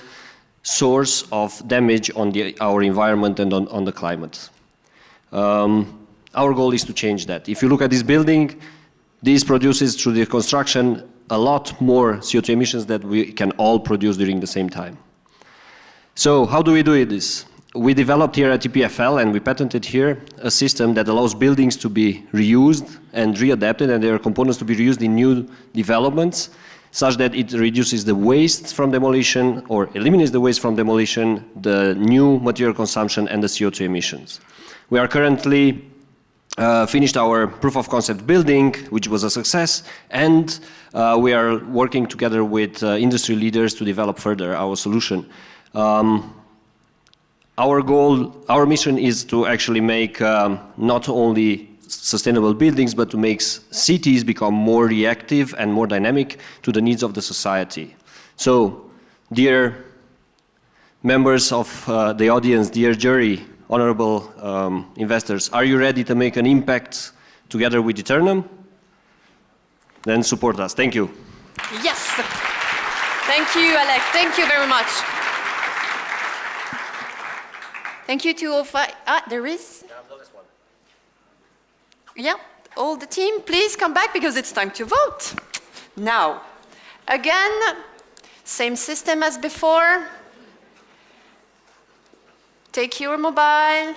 source of damage on our environment and on the climate. Our goal is to change that. If you look at this building, this produces through the construction a lot more CO2 emissions that we can all produce during the same time. So how do we do this? We developed here at EPFL, and we patented here, a system that allows buildings to be reused and readapted, and their components to be reused in new developments, such that it reduces the waste from demolition, or eliminates the waste from demolition, the new material consumption, and the CO2 emissions. We are currently finished our proof of concept building, which was a success, and we are working together with industry leaders to develop further our solution. Our goal, our mission is to actually make not only sustainable buildings, but to make cities become more reactive and more dynamic to the needs of the society. So, dear members of the audience, dear jury, honorable investors, are you ready to make an impact together with Eternum? Then support us. Thank you. Yes. Thank you, Alex. Thank you very much. Thank you to all five. There is? Yeah, all the team, please come back because it's time to vote. Now, again, same system as before. Take your mobile,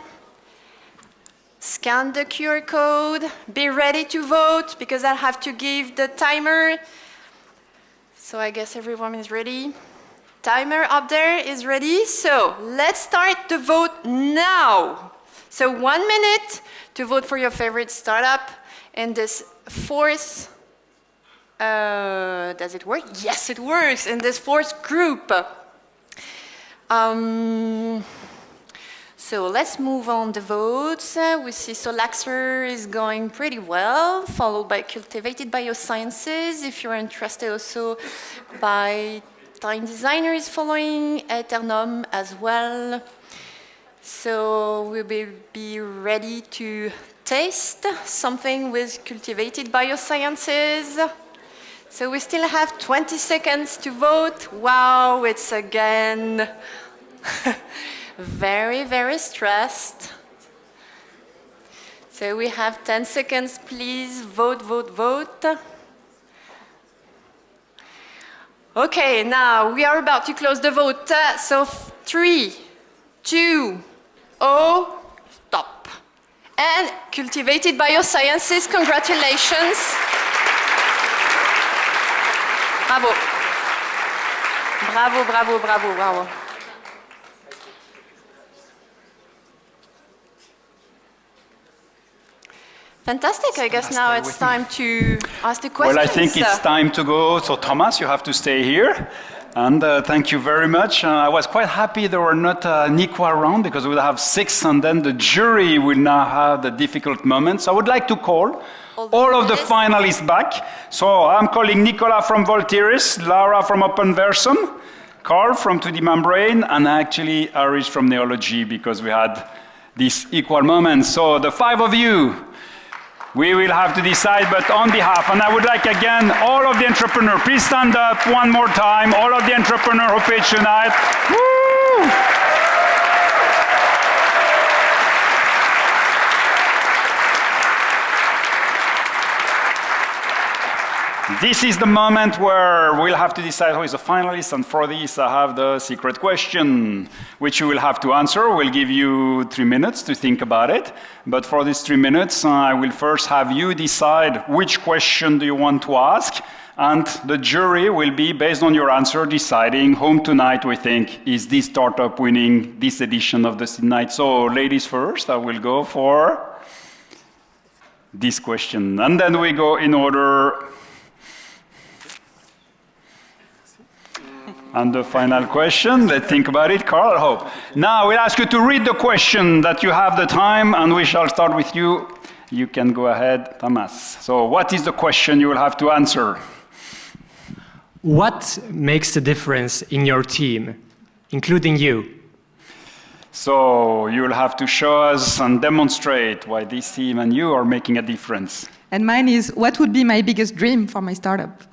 scan the QR code, be ready to vote because I'll have to give the timer. So I guess everyone is ready. Timer up there is ready. So let's start the vote now. So 1 minute to vote for your favorite startup in this fourth, does it work? Yes, it works, in this fourth group. So let's move on the votes. We see Solaxer is going pretty well, followed by Cultivated Biosciences. If you're interested also by Time Designer is following, Eternum as well. So we'll be ready to taste something with Cultivated Biosciences. So we still have 20 seconds to vote. Wow, it's again very, very stressed. So we have 10 seconds, please. Vote, vote, vote. Okay, now we are about to close the vote. So 3, 2, 0, stop. And Cultivated Biosciences, congratulations. Bravo. Bravo, bravo, bravo, bravo. Fantastic. I guess now it's time to ask the questions. Well, I think it's time to go. So, Thomas, you have to stay here. And thank you very much. I was quite happy there were not Nico around because we'll have 6 and then the jury will now have the difficult moments. I would like to call all of the finalists back. So I'm calling Nicolas from Voltiris, Lara from OpenVersion, Carl from 2D Membrane, and actually Aris from Neology because we had these equal moments. So the 5 of you, we will have to decide, but on behalf, and I would like again, all of the entrepreneurs, please stand up one more time, all of the entrepreneurs who pitched tonight. Woo! This is the moment where we'll have to decide who is a finalist, and for this I have the secret question, which you will have to answer. We'll give you 3 minutes to think about it, but for these 3 minutes I will first have you decide which question do you want to ask, and the jury will be, based on your answer, deciding whom tonight we think is this startup winning this edition of the Sydney Night. So ladies first, I will go for this question, and then we go in order. And the final question, let's think about it. Carl, I hope. Now we'll ask you to read the question that you have the time, and we shall start with you. You can go ahead, Thomas. So what is the question you will have to answer? What makes the difference in your team, including you? So you'll have to show us and demonstrate why this team and you are making a difference. And mine is, what would be my biggest dream for my startup?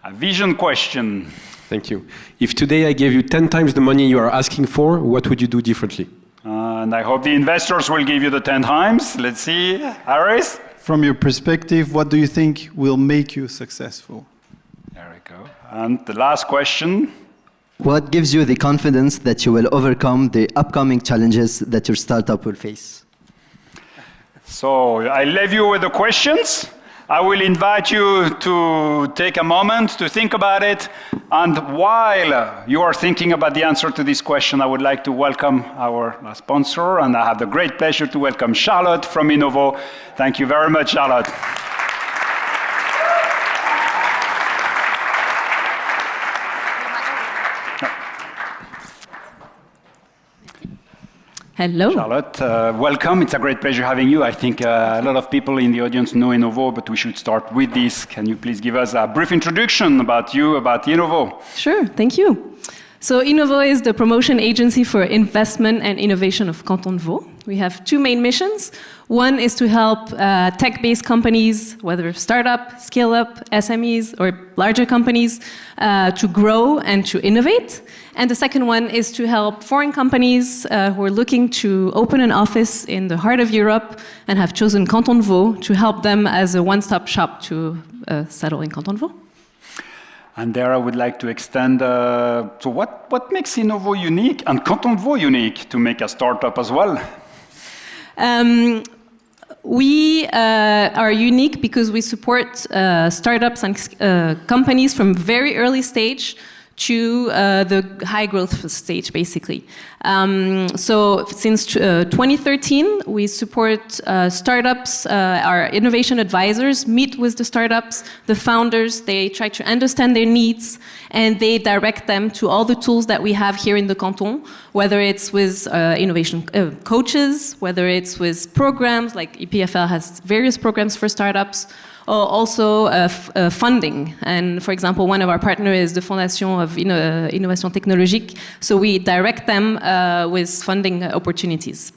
A vision question. Thank you. If today I gave you 10 times the money you are asking for, what would you do differently? And I hope the investors will give you the 10 times. Let's see. Aris? From your perspective, what do you think will make you successful? There we go. And the last question. What gives you the confidence that you will overcome the upcoming challenges that your startup will face? So I leave you with the questions. I will invite you to take a moment to think about it. And while you are thinking about the answer to this question, I would like to welcome our sponsor. And I have the great pleasure to welcome Charlotte from Innovo. Thank you very much, Charlotte. Hello. Charlotte, welcome. It's a great pleasure having you. I think a lot of people in the audience know Innovo, but we should start with this. Can you please give us a brief introduction about you, about Innovo? Sure, thank you. So Innovo is the promotion agency for investment and innovation of Canton de Vaud. We have two main missions. One is to help tech-based companies, whether startup, scale-up, SMEs, or larger companies, to grow and to innovate. And the second one is to help foreign companies who are looking to open an office in the heart of Europe and have chosen Canton de Vaud to help them as a one-stop shop to settle in Canton de Vaud. And there I would like to extend, so what makes Innovo unique and Canton de Vaud unique to make a startup as well? We are unique because we support startups and companies from very early stage to the high growth stage, basically. So since 2013, we support startups. Our innovation advisors meet with the startups, the founders. They try to understand their needs, and they direct them to all the tools that we have here in the canton, whether it's with innovation coaches, whether it's with programs, like EPFL has various programs for startups, also funding. And for example, one of our partners is the Fondation of Innovation Technologique. So we direct them with funding opportunities.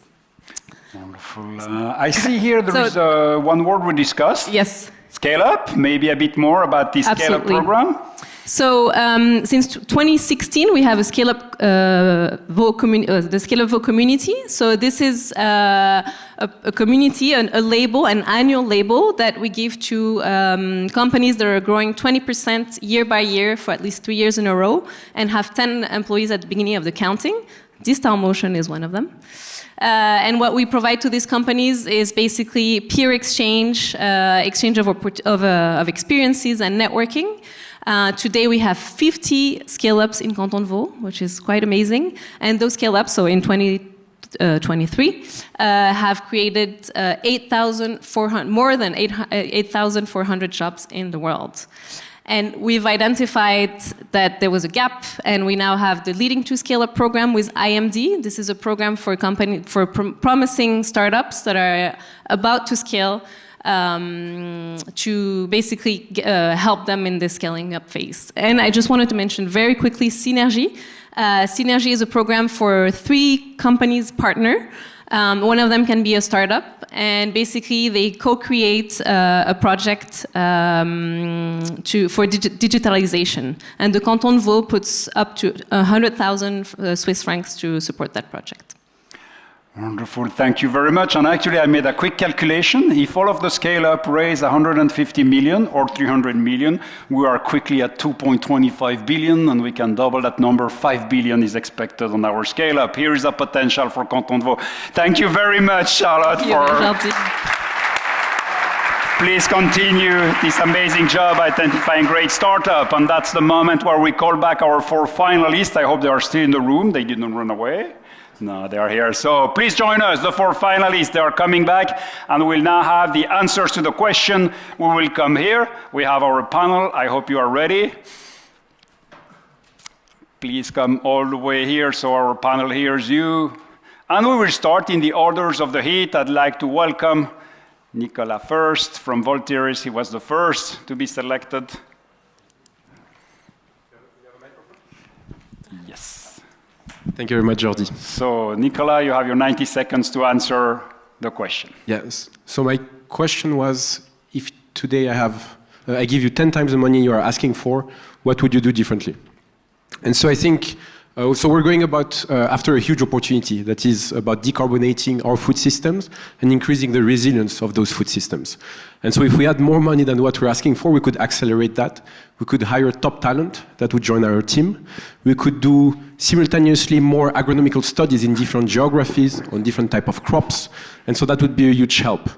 Wonderful. I see here there is one word we discussed. Yes. Scale up. Maybe a bit more about this Scale Up program. So since 2016, we have a Scale Up the Scale Up Vaud community. So this is a community, a label, an annual label that we give to companies that are growing 20% year by year for at least 3 years in a row and have 10 employees at the beginning of the counting. Diessler Motion is one of them. And what we provide to these companies is basically peer exchange, exchange of experiences and networking. Today we have 50 scale-ups in Canton de Vaud, which is quite amazing. And those scale-ups, so in 2023, have created more than 8,400 jobs in the world. And we've identified that there was a gap, and we now have the Leading to Scale-Up program with IMD. This is a program for promising startups that are about to scale, to basically help them in the scaling up phase. And I just wanted to mention very quickly Synergy. Synergy is a program for 3 companies partner. One of them can be a startup, and basically they co-create a project for digitalization. And the Canton de Vaud puts up to 100,000 Swiss francs to support that project. Wonderful, thank you very much. And actually I made a quick calculation. If all of the scale-up raise 150 million or 300 million, we are quickly at 2.25 billion, and we can double that number. 5 billion is expected on our scale-up. Here is a potential for Canton de Vaud. Thank you very much, Charlotte, Please continue this amazing job identifying great startup. And that's the moment where we call back our 4 finalists. I hope they are still in the room. They didn't run away. No, they are here. So please join us, the 4 finalists. They are coming back, and we'll now have the answers to the question. We will come here. We have our panel. I hope you are ready. Please come all the way here so our panel hears you. And we will start in the orders of the heat. I'd like to welcome Nicolas first from Voltiris. He was the first to be selected. Yes. Thank you very much, Jordi. So, Nicolas, you have your 90 seconds to answer the question. Yes. So my question was, if today I give you 10 times the money you are asking for, what would you do differently? And so I think, so we're going after a huge opportunity that is about decarbonating our food systems and increasing the resilience of those food systems. And so if we had more money than what we're asking for, we could accelerate that. We could hire top talent that would join our team. We could do simultaneously more agronomical studies in different geographies on different type of crops. And so that would be a huge help.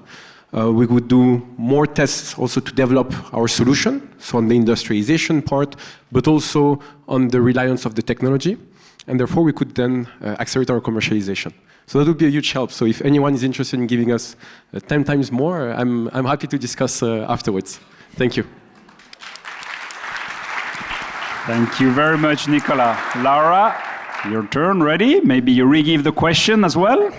We would do more tests also to develop our solution, so on the industrialization part, but also on the reliance of the technology. And therefore, we could then accelerate our commercialization. So that would be a huge help. So if anyone is interested in giving us 10 times more, I'm happy to discuss afterwards. Thank you. Thank you very much, Nicolas. Laura? Your turn, ready? Maybe you re-give the question as well?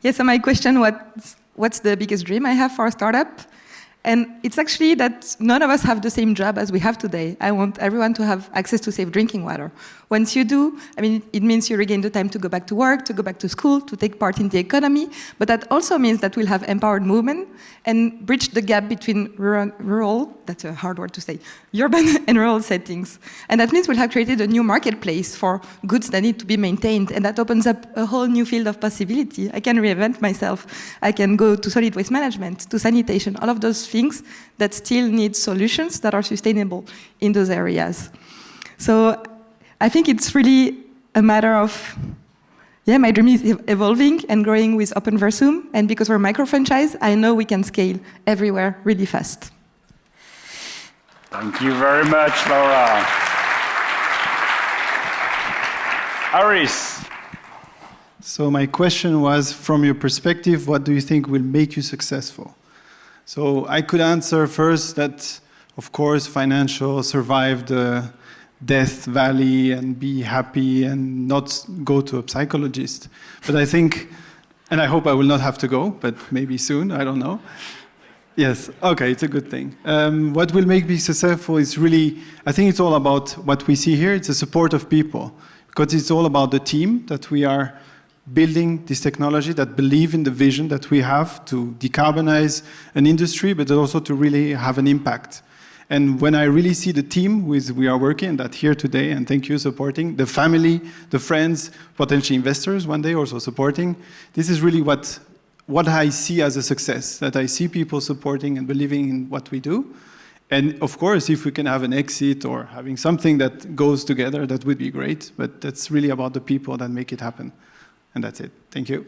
Yes, so my question was, what's the biggest dream I have for a startup? And it's actually that none of us have the same job as we have today. I want everyone to have access to safe drinking water. Once you do, I mean, it means you regain the time to go back to work, to go back to school, to take part in the economy. But that also means that we'll have empowered movement and bridge the gap between rural, that's a hard word to say, urban and rural settings. And that means we'll have created a new marketplace for goods that need to be maintained. And that opens up a whole new field of possibility. I can reinvent myself. I can go to solid waste management, to sanitation, all of those things that still need solutions that are sustainable in those areas. So I think it's really a matter of, yeah, my dream is evolving and growing with Open Versum, and because we're a micro-franchise, I know we can scale everywhere really fast. Thank you very much, Laura. Aris. So my question was, from your perspective, what do you think will make you successful? So I could answer first that, of course, financial, survive the death valley and be happy and not go to a psychologist. But I think, and I hope I will not have to go, but maybe soon, I don't know. Yes, okay, it's a good thing. What will make me successful is really, I think it's all about what we see here. It's the support of people, because it's all about the team that we are building this technology, that believe in the vision that we have to decarbonize an industry, but also to really have an impact. And when I really see the team we are working, and that here today, and thank you supporting, the family, the friends, potential investors one day also supporting, this is really what I see as a success, that I see people supporting and believing in what we do. And of course, if we can have an exit or having something that goes together, that would be great. But that's really about the people that make it happen. And that's it. Thank you.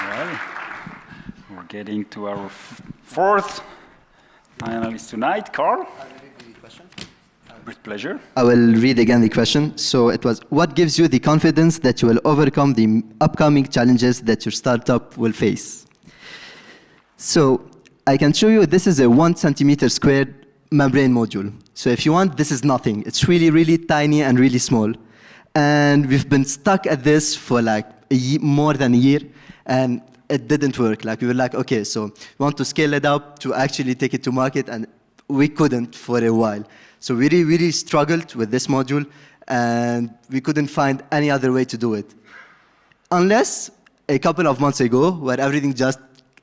Well, we're getting to our fourth finalist tonight. Carl? With pleasure. I will read again the question. So it was, what gives you the confidence that you will overcome the upcoming challenges that your startup will face? So I can show you, this is a 1 centimeter squared membrane module. So if you want, this is nothing. It's really, really tiny and really small. And we've been stuck at this for like more than a year, and it didn't work. Like we were like, okay, so we want to scale it up to actually take it to market, and we couldn't for a while. So we really, really struggled with this module, and we couldn't find any other way to do it. Unless a couple of months ago, where everything just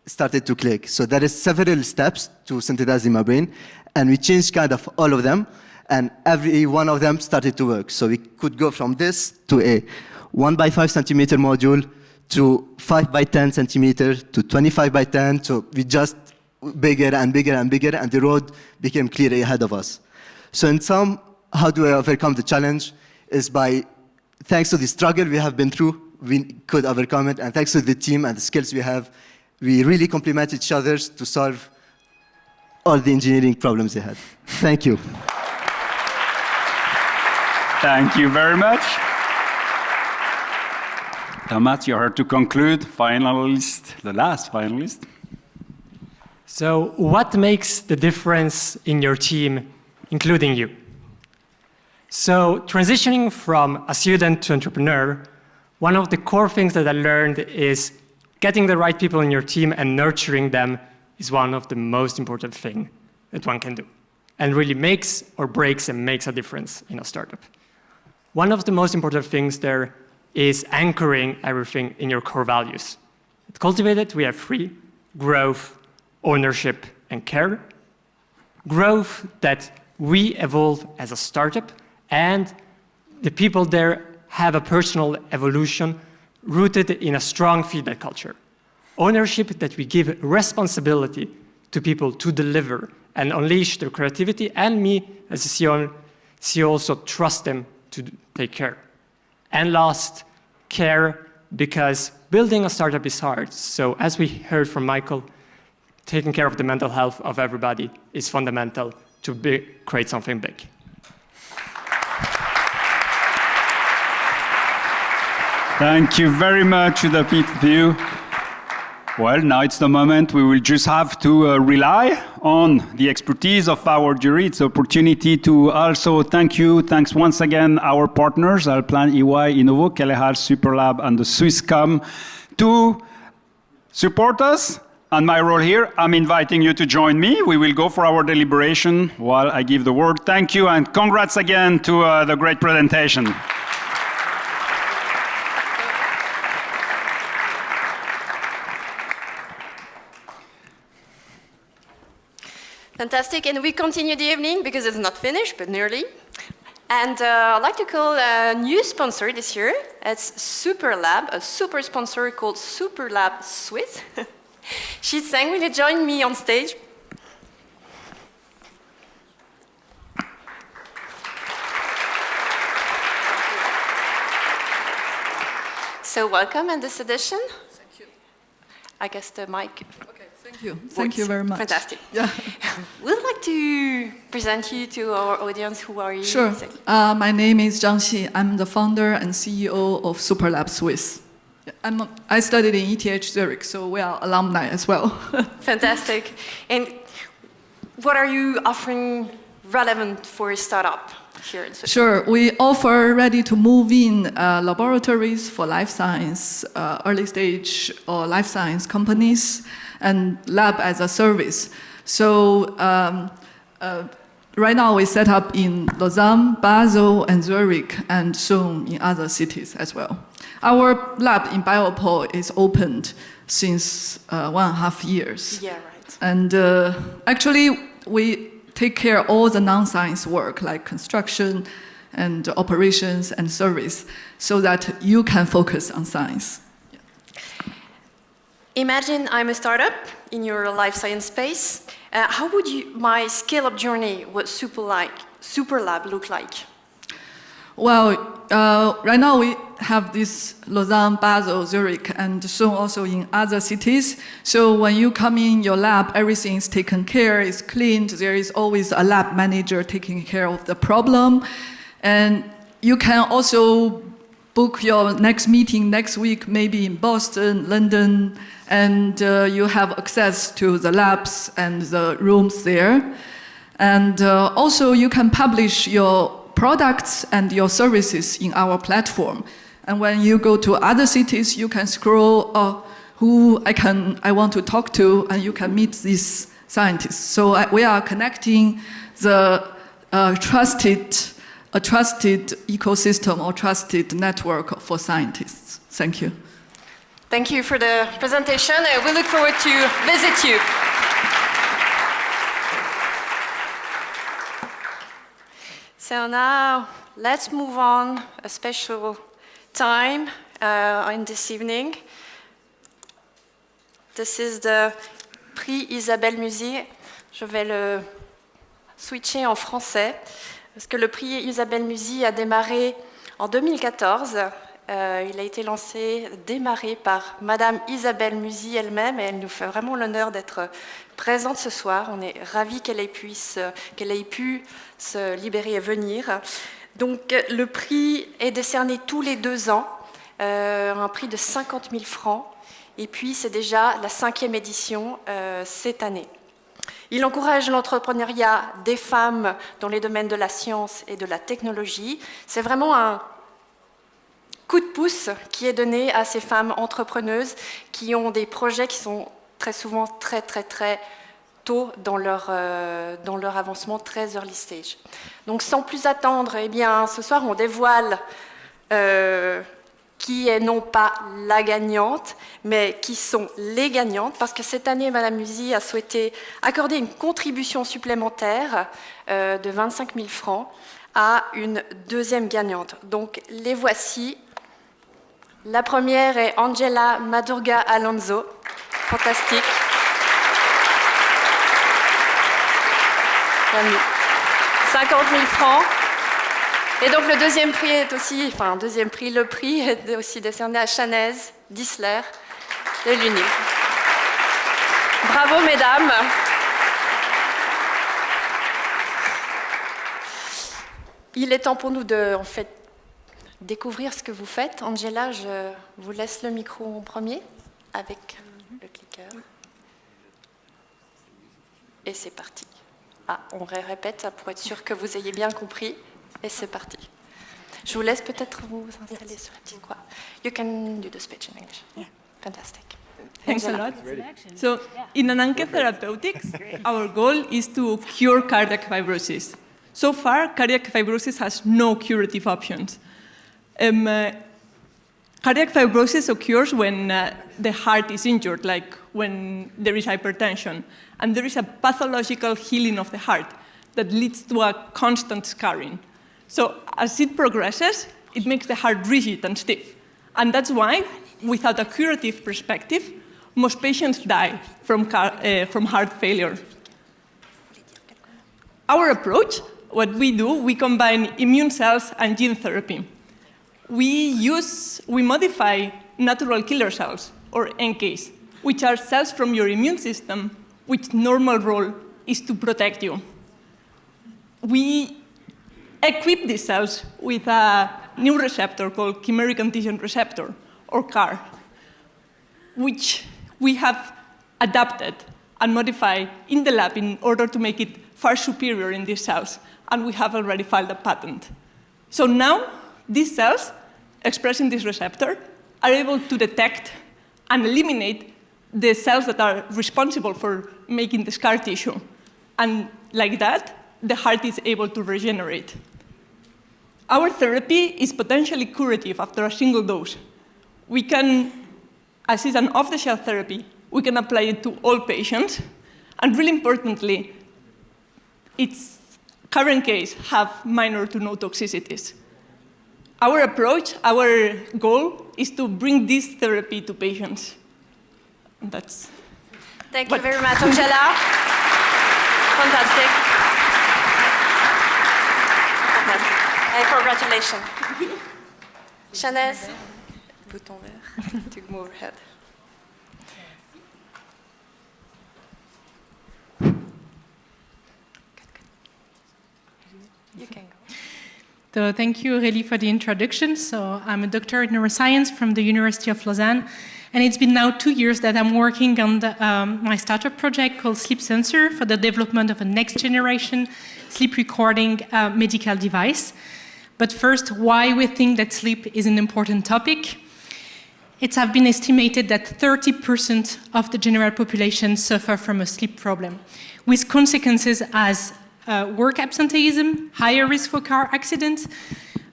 started to click. So there is several steps to synthesize the membrane, and we changed kind of all of them, and every one of them started to work. So we could go from this to a 1 by 5 centimeter module to 5 by 10 centimeter to 25 by 10. So we just bigger and bigger and bigger, and the road became clear ahead of us. So in sum, how do I overcome the challenge? Is by, thanks to the struggle we have been through, we could overcome it, and thanks to the team and the skills we have, we really complement each other to solve all the engineering problems they had. Thank you. Thank you very much. Thomas, you heard to conclude, finalist, the last finalist. So what makes the difference in your team, including you? So transitioning from a student to entrepreneur, one of the core things that I learned is getting the right people in your team and nurturing them is one of the most important things that one can do, and really makes or breaks and makes a difference in a startup. One of the most important things there is anchoring everything in your core values. At Cultivated, we have 3: growth, ownership, and care. Growth, that we evolve as a startup, and the people there have a personal evolution rooted in a strong feedback culture. Ownership, that we give responsibility to people to deliver and unleash their creativity, and me as a CEO also trust them to take care. And last, care, because building a startup is hard. So as we heard from Michael, taking care of the mental health of everybody is fundamental to create something big. Thank you very much to the people. Well, now it's the moment we will just have to rely on the expertise of our jury. It's an opportunity to also thanks once again our partners, Alplan, EY, Innovo, Kelleher, Superlab, and the Swisscom to support us. And my role here, I'm inviting you to join me. We will go for our deliberation while I give the word. Thank you, and congrats again to the great presentation. Fantastic, and we continue the evening because it's not finished, but nearly. And I'd like to call a new sponsor this year. It's Superlab, a super sponsor called Superlab Swiss. She's saying, will you join me on stage? So welcome in this edition. Thank you. I guess the mic. Okay, thank you. Thank you very much. Fantastic. Yeah. We'd like to present you to our audience. Who are you? Sure. My name is Zhang Xi. I'm the founder and CEO of Superlab Swiss. I studied in ETH Zurich, so we are alumni as well. Fantastic. And what are you offering relevant for a startup here in Switzerland? Sure. We offer ready-to-move-in laboratories for life science, early stage or life science companies, and lab as a service. So right now we set up in Lausanne, Basel, and Zurich, and soon in other cities as well. Our lab in Biopol is opened since 1.5 years. Yeah, right. And actually, we take care of all the non-science work, like construction and operations and service, so that you can focus on science. Imagine I'm a startup in your life science space. How would my scale-up journey with Superlab look like? Well, right now we have this Lausanne, Basel, Zurich, and soon also in other cities. So when you come in your lab, everything is taken care, is cleaned. There is always a lab manager taking care of the problem. And you can also book your next meeting next week, maybe in Boston, London, and you have access to the labs and the rooms there. And also you can publish your products and your services in our platform. And when you go to other cities, you can scroll who I want to talk to, and you can meet these scientists. So we are connecting the trusted ecosystem or trusted network for scientists. Thank you. Thank you for the presentation. We look forward to visit you. So now let's move on a special time in this evening. This is the prix Isabelle Musy. Je vais le switcher en français parce que le prix Isabelle Musy a démarré en 2014. Il a été démarré par Madame Isabelle Musy elle-même, et elle nous fait vraiment l'honneur d'être présente ce soir. On est ravis qu'elle ait pu se libérer et venir. Donc le prix est décerné tous les 2 ans, un prix de 50 000 francs, et puis c'est déjà la 5e édition cette année. Il encourage l'entrepreneuriat des femmes dans les domaines de la science et de la technologie. C'est vraiment un coup de pouce qui est donné à ces femmes entrepreneuses qui ont des projets qui sont très souvent très tôt dans leur avancement, très early stage. Donc sans plus attendre, eh bien, ce soir on dévoile qui est non pas la gagnante, mais qui sont les gagnantes, parce que cette année, Madame Musy a souhaité accorder une contribution supplémentaire de 25 000 francs à une deuxième gagnante. Donc les voici. La première est Angela Madurga Alonso. Fantastique. 50 000 francs. Et donc le deuxième prix est aussi, le prix est aussi décerné à Shanaz, Diessler de l'UNI. Bravo mesdames. Il est temps pour nous de, découvrir ce que vous faites. Angela, je vous laisse le micro en premier avec le clicker. Et c'est parti. Ah, on répète pour être sûr que vous ayez bien compris. Et c'est parti. Je vous laisse peut-être vous installer sur la petite croix. You can do the speech in English. Yeah. Fantastic. Thanks a lot. So, in Ananke Therapeutics, our goal is to cure cardiac fibrosis. So far, cardiac fibrosis has no curative options. Cardiac fibrosis occurs when the heart is injured, like when there is hypertension, and there is a pathological healing of the heart that leads to a constant scarring. So as it progresses, it makes the heart rigid and stiff. And that's why, without a curative perspective, most patients die from heart failure. Our approach, what we do, we combine immune cells and gene therapy. We modify natural killer cells, or NKs, which are cells from your immune system, which normal role is to protect you. We equip these cells with a new receptor called chimeric antigen receptor, or CAR, which we have adapted and modified in the lab in order to make it far superior in these cells, and we have already filed a patent. So now, these cells, expressing this receptor, are able to detect and eliminate the cells that are responsible for making the scar tissue. And like that, the heart is able to regenerate. Our therapy is potentially curative after a single dose. We can, as is an off-the-shelf therapy, we can apply it to all patients, and really importantly, its current case have minor to no toxicities. Our approach, our goal, is to bring this therapy to patients. And that's. Thank you very much, Angela. Fantastic. Fantastic. And congratulations. Shanaz, bouton vert to move ahead. You can go. So thank you, Aurélie, for the introduction. So I'm a doctor in neuroscience from the University of Lausanne, and it's been now 2 years that I'm working on my startup project called Sleep Sensor for the development of a next-generation sleep recording medical device. But first, why we think that sleep is an important topic. It has been estimated that 30% of the general population suffer from a sleep problem, with consequences as work absenteeism, higher risk for car accidents,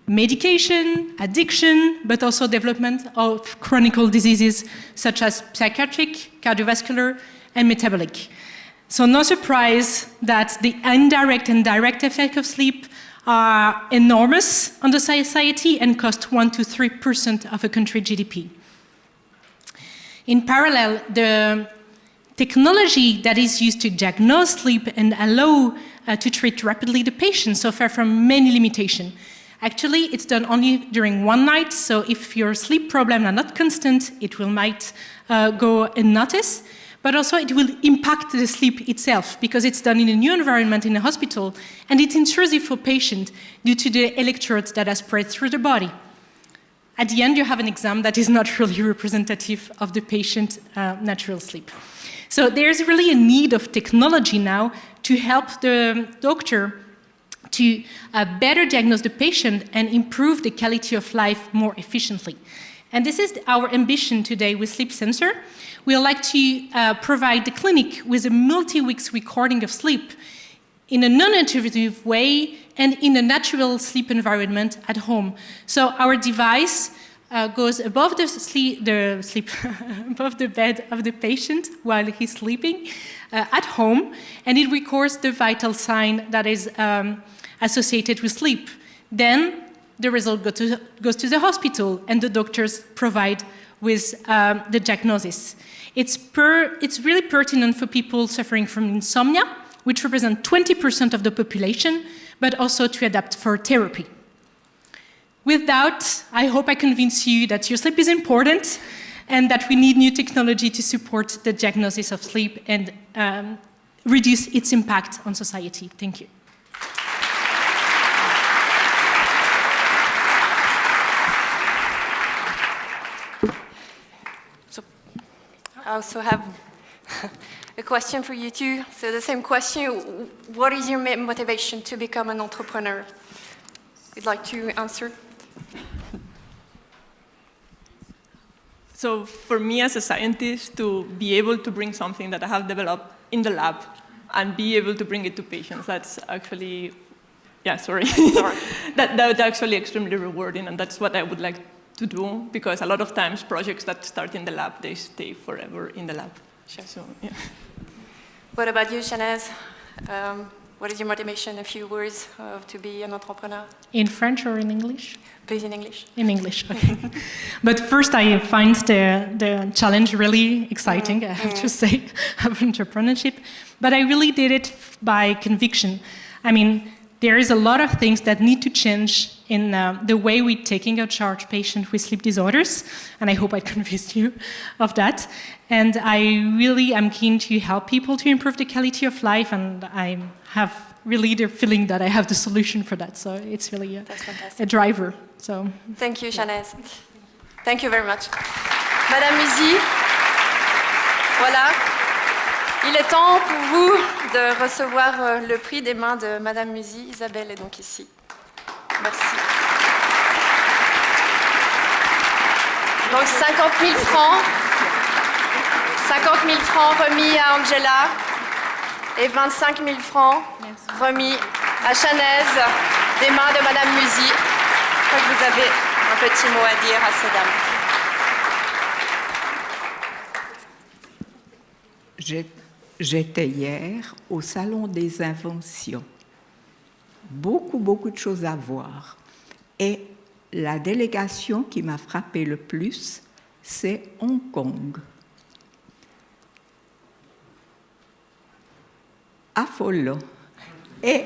medication, addiction, but also development of chronic diseases such as psychiatric, cardiovascular, and metabolic. So no surprise that the indirect and direct effects of sleep are enormous on the society and cost 1 to 3% of a country's GDP. In parallel, the technology that is used to diagnose sleep and allow to treat rapidly the patient suffer from many limitations. Actually, it's done only during one night, so if your sleep problems are not constant, it might go unnoticed, but also it will impact the sleep itself because it's done in a new environment in a hospital, and it's intrusive for patient due to the electrodes that are spread through the body. At the end, you have an exam that is not really representative of the patient's natural sleep. So there's really a need of technology now to help the doctor to better diagnose the patient and improve the quality of life more efficiently. And this is our ambition today with Sleep Sensor. We would like to provide the clinic with a multi-weeks recording of sleep in a non-intrusive way and in a natural sleep environment at home. So our device goes above above the bed of the patient while he's sleeping at home, and it records the vital sign that is associated with sleep. Then the result goes to the hospital, and the doctors provide with the diagnosis. It's really pertinent for people suffering from insomnia, which represent 20% of the population, but also to adapt for therapy. With that, I hope I convince you that your sleep is important and that we need new technology to support the diagnosis of sleep and reduce its impact on society. Thank you. I also have a question for you too. So the same question, what is your motivation to become an entrepreneur? You'd like to answer? So for me as a scientist, to be able to bring something that I have developed in the lab and be able to bring it to patients, that's actually, sorry. That's actually extremely rewarding, and that's what I would like to do, because a lot of times projects that start in the lab, they stay forever in the lab. Sure. So, yeah. What about you, Shanaz? What is your motivation, a few words, to be an entrepreneur? In French or in English? Please, in English. In English, okay. But first, I find the challenge really exciting, I have to say, of entrepreneurship. But I really did it by conviction. I mean, there is a lot of things that need to change in the way we're taking charge patients with sleep disorders, and I hope I convinced you of that. And I really am keen to help people to improve the quality of life, and I have really the feeling that I have the solution for that. So it's really a driver. So thank you, Shanaz. Thank you very much. Madame Musy, voilà. Il est temps pour vous de recevoir le prix des mains de Madame Musy. Isabelle est donc ici. Merci. Donc 50 000 francs. 50 000 francs remis à Angela et 25 000 francs remis à Shanaz des mains de Madame Musy. Je crois que vous avez un petit mot à dire à ces dames. J'étais hier au Salon des Inventions. Beaucoup de choses à voir. Et la délégation qui m'a frappé le plus, c'est Hong Kong. Affolant. Et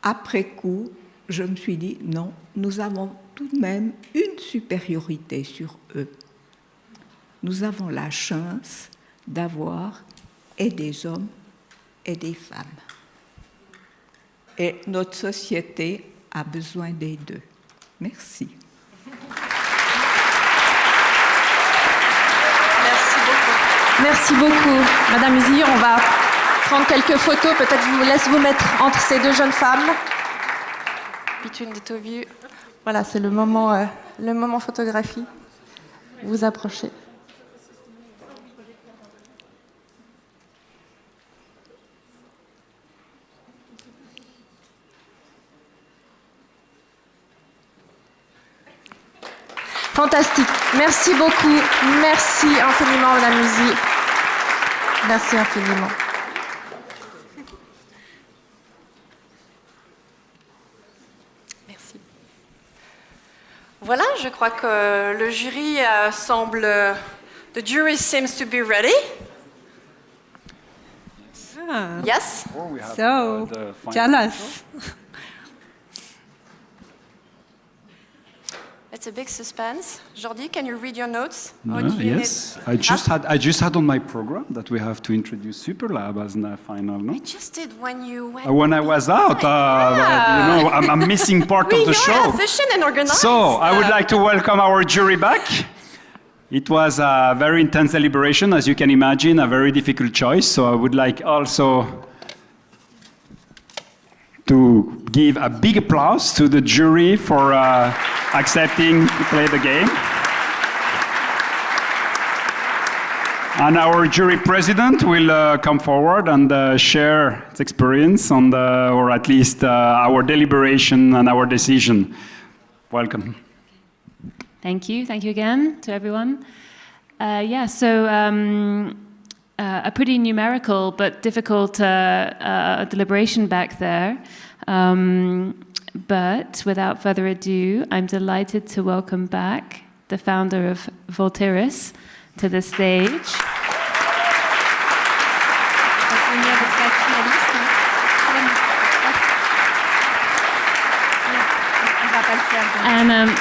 après coup, je me suis dit, non, nous avons tout de même une supériorité sur eux. Nous avons la chance d'avoir et des hommes et des femmes. Et notre société a besoin des deux. Merci. Merci beaucoup. Merci beaucoup, Madame Musy. On va prendre quelques photos. Peut-être je vous laisse vous mettre entre ces deux jeunes femmes. Between the two of you. Voilà, c'est le moment photographie. Vous approchez. Fantastique. Merci beaucoup. Merci infiniment, Madame Musy. Merci infiniment. Merci. Voilà, je crois que le jury semble... The jury seems to be ready. Yes? So, tell us. It's a big suspense. Jordi, can you read your notes? Yes, I just had on my program that we have to introduce Superlab as a final. No? I just did when you went. When I was out, I'm missing part of the show. You're efficient and organized. So I would like to welcome our jury back. It was a very intense deliberation, as you can imagine, a very difficult choice. So I would like also to give a big applause to the jury for accepting to play the game. And our jury president will come forward and share his experience on or at least our deliberation and our decision. Welcome. Thank you again to everyone. A pretty numerical but difficult deliberation back there. But without further ado, I'm delighted to welcome back the founder of Voltiris to the stage. And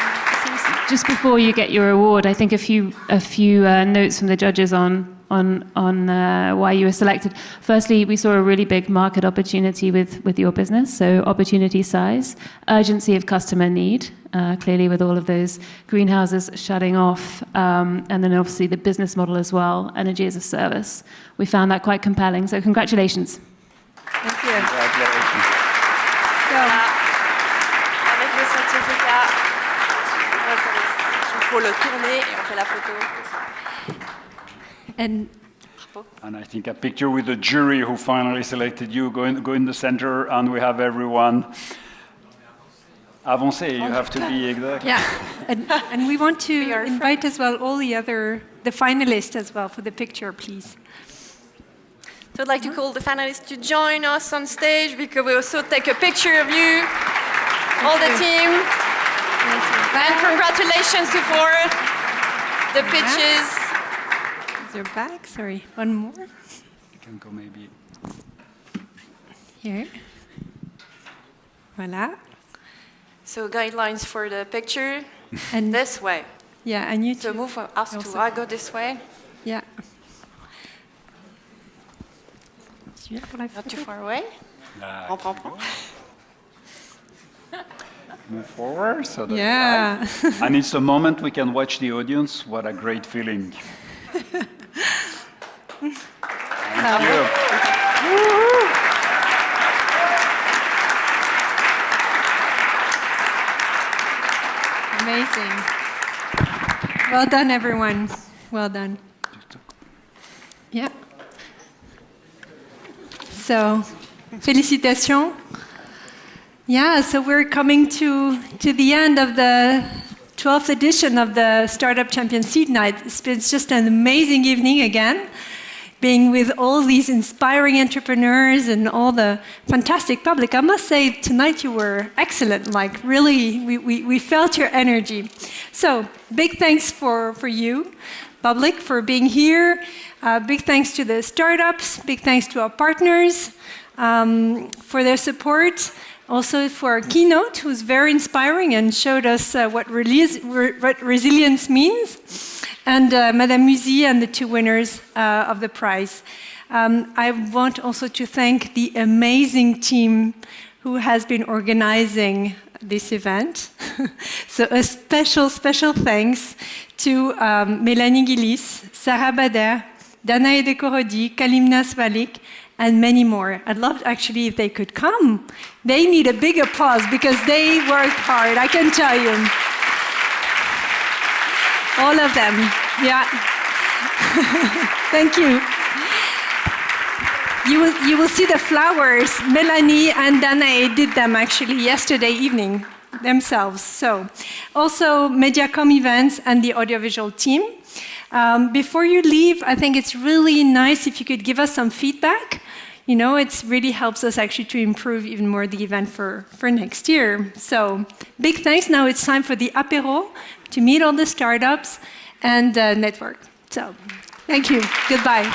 just before you get your award, I think a few notes from the judges on why you were selected. Firstly, we saw a really big market opportunity with your business, so opportunity size, urgency of customer need, clearly with all of those greenhouses shutting off, and then obviously the business model as well, energy as a service. We found that quite compelling, so congratulations. Thank you. Congratulations. So, avec le certificat, il faut le tourner et on fait la photo. and And I think a picture with the jury who finally selected you, go in the center, and we have everyone. Avancé, you have to be exact. yeah, and we want to invite as well all the finalists as well for the picture, please. So I'd like to call the finalists to join us on stage because we also take a picture of you, all the team. And congratulations for the pitches. Is your back? Sorry, one more. You can go maybe. Here. Voilà. So guidelines for the picture. And this way. Yeah, and you so move from us to I go this way. Yeah. Not too far away. On prend. Move forward. So that yeah. And it's a moment we can watch the audience. What a great feeling. Thank you. Amazing. Well done, everyone. Well done. Yeah. So, félicitations. Yeah, so we're coming to the end of the 12th edition of the Startup Champion Seed Night. It's been just an amazing evening again, being with all these inspiring entrepreneurs and all the fantastic public. I must say, tonight you were excellent. Like, really, we felt your energy. So, big thanks for you, public, for being here. Big thanks to the startups. Big thanks to our partners for their support. Also for our keynote, who's very inspiring and showed us what resilience means. And Madame Musy and the two winners of the prize. I want also to thank the amazing team who has been organizing this event. So a special thanks to Mélanie Gillis, Sarah Bader, Danae de Korodi, Kalimna Svalik, and many more. I'd love, actually, if they could come. They need a big applause because they worked hard, I can tell you. All of them, yeah. Thank you. You will see the flowers. Melanie and Danae did them actually yesterday evening themselves. So, also Mediacom Events and the audiovisual team. Before you leave, I think it's really nice if you could give us some feedback. You know, it really helps us actually to improve even more the event for next year. So, big thanks. Now it's time for the apéro to meet all the startups and network. So, thank you. Goodbye.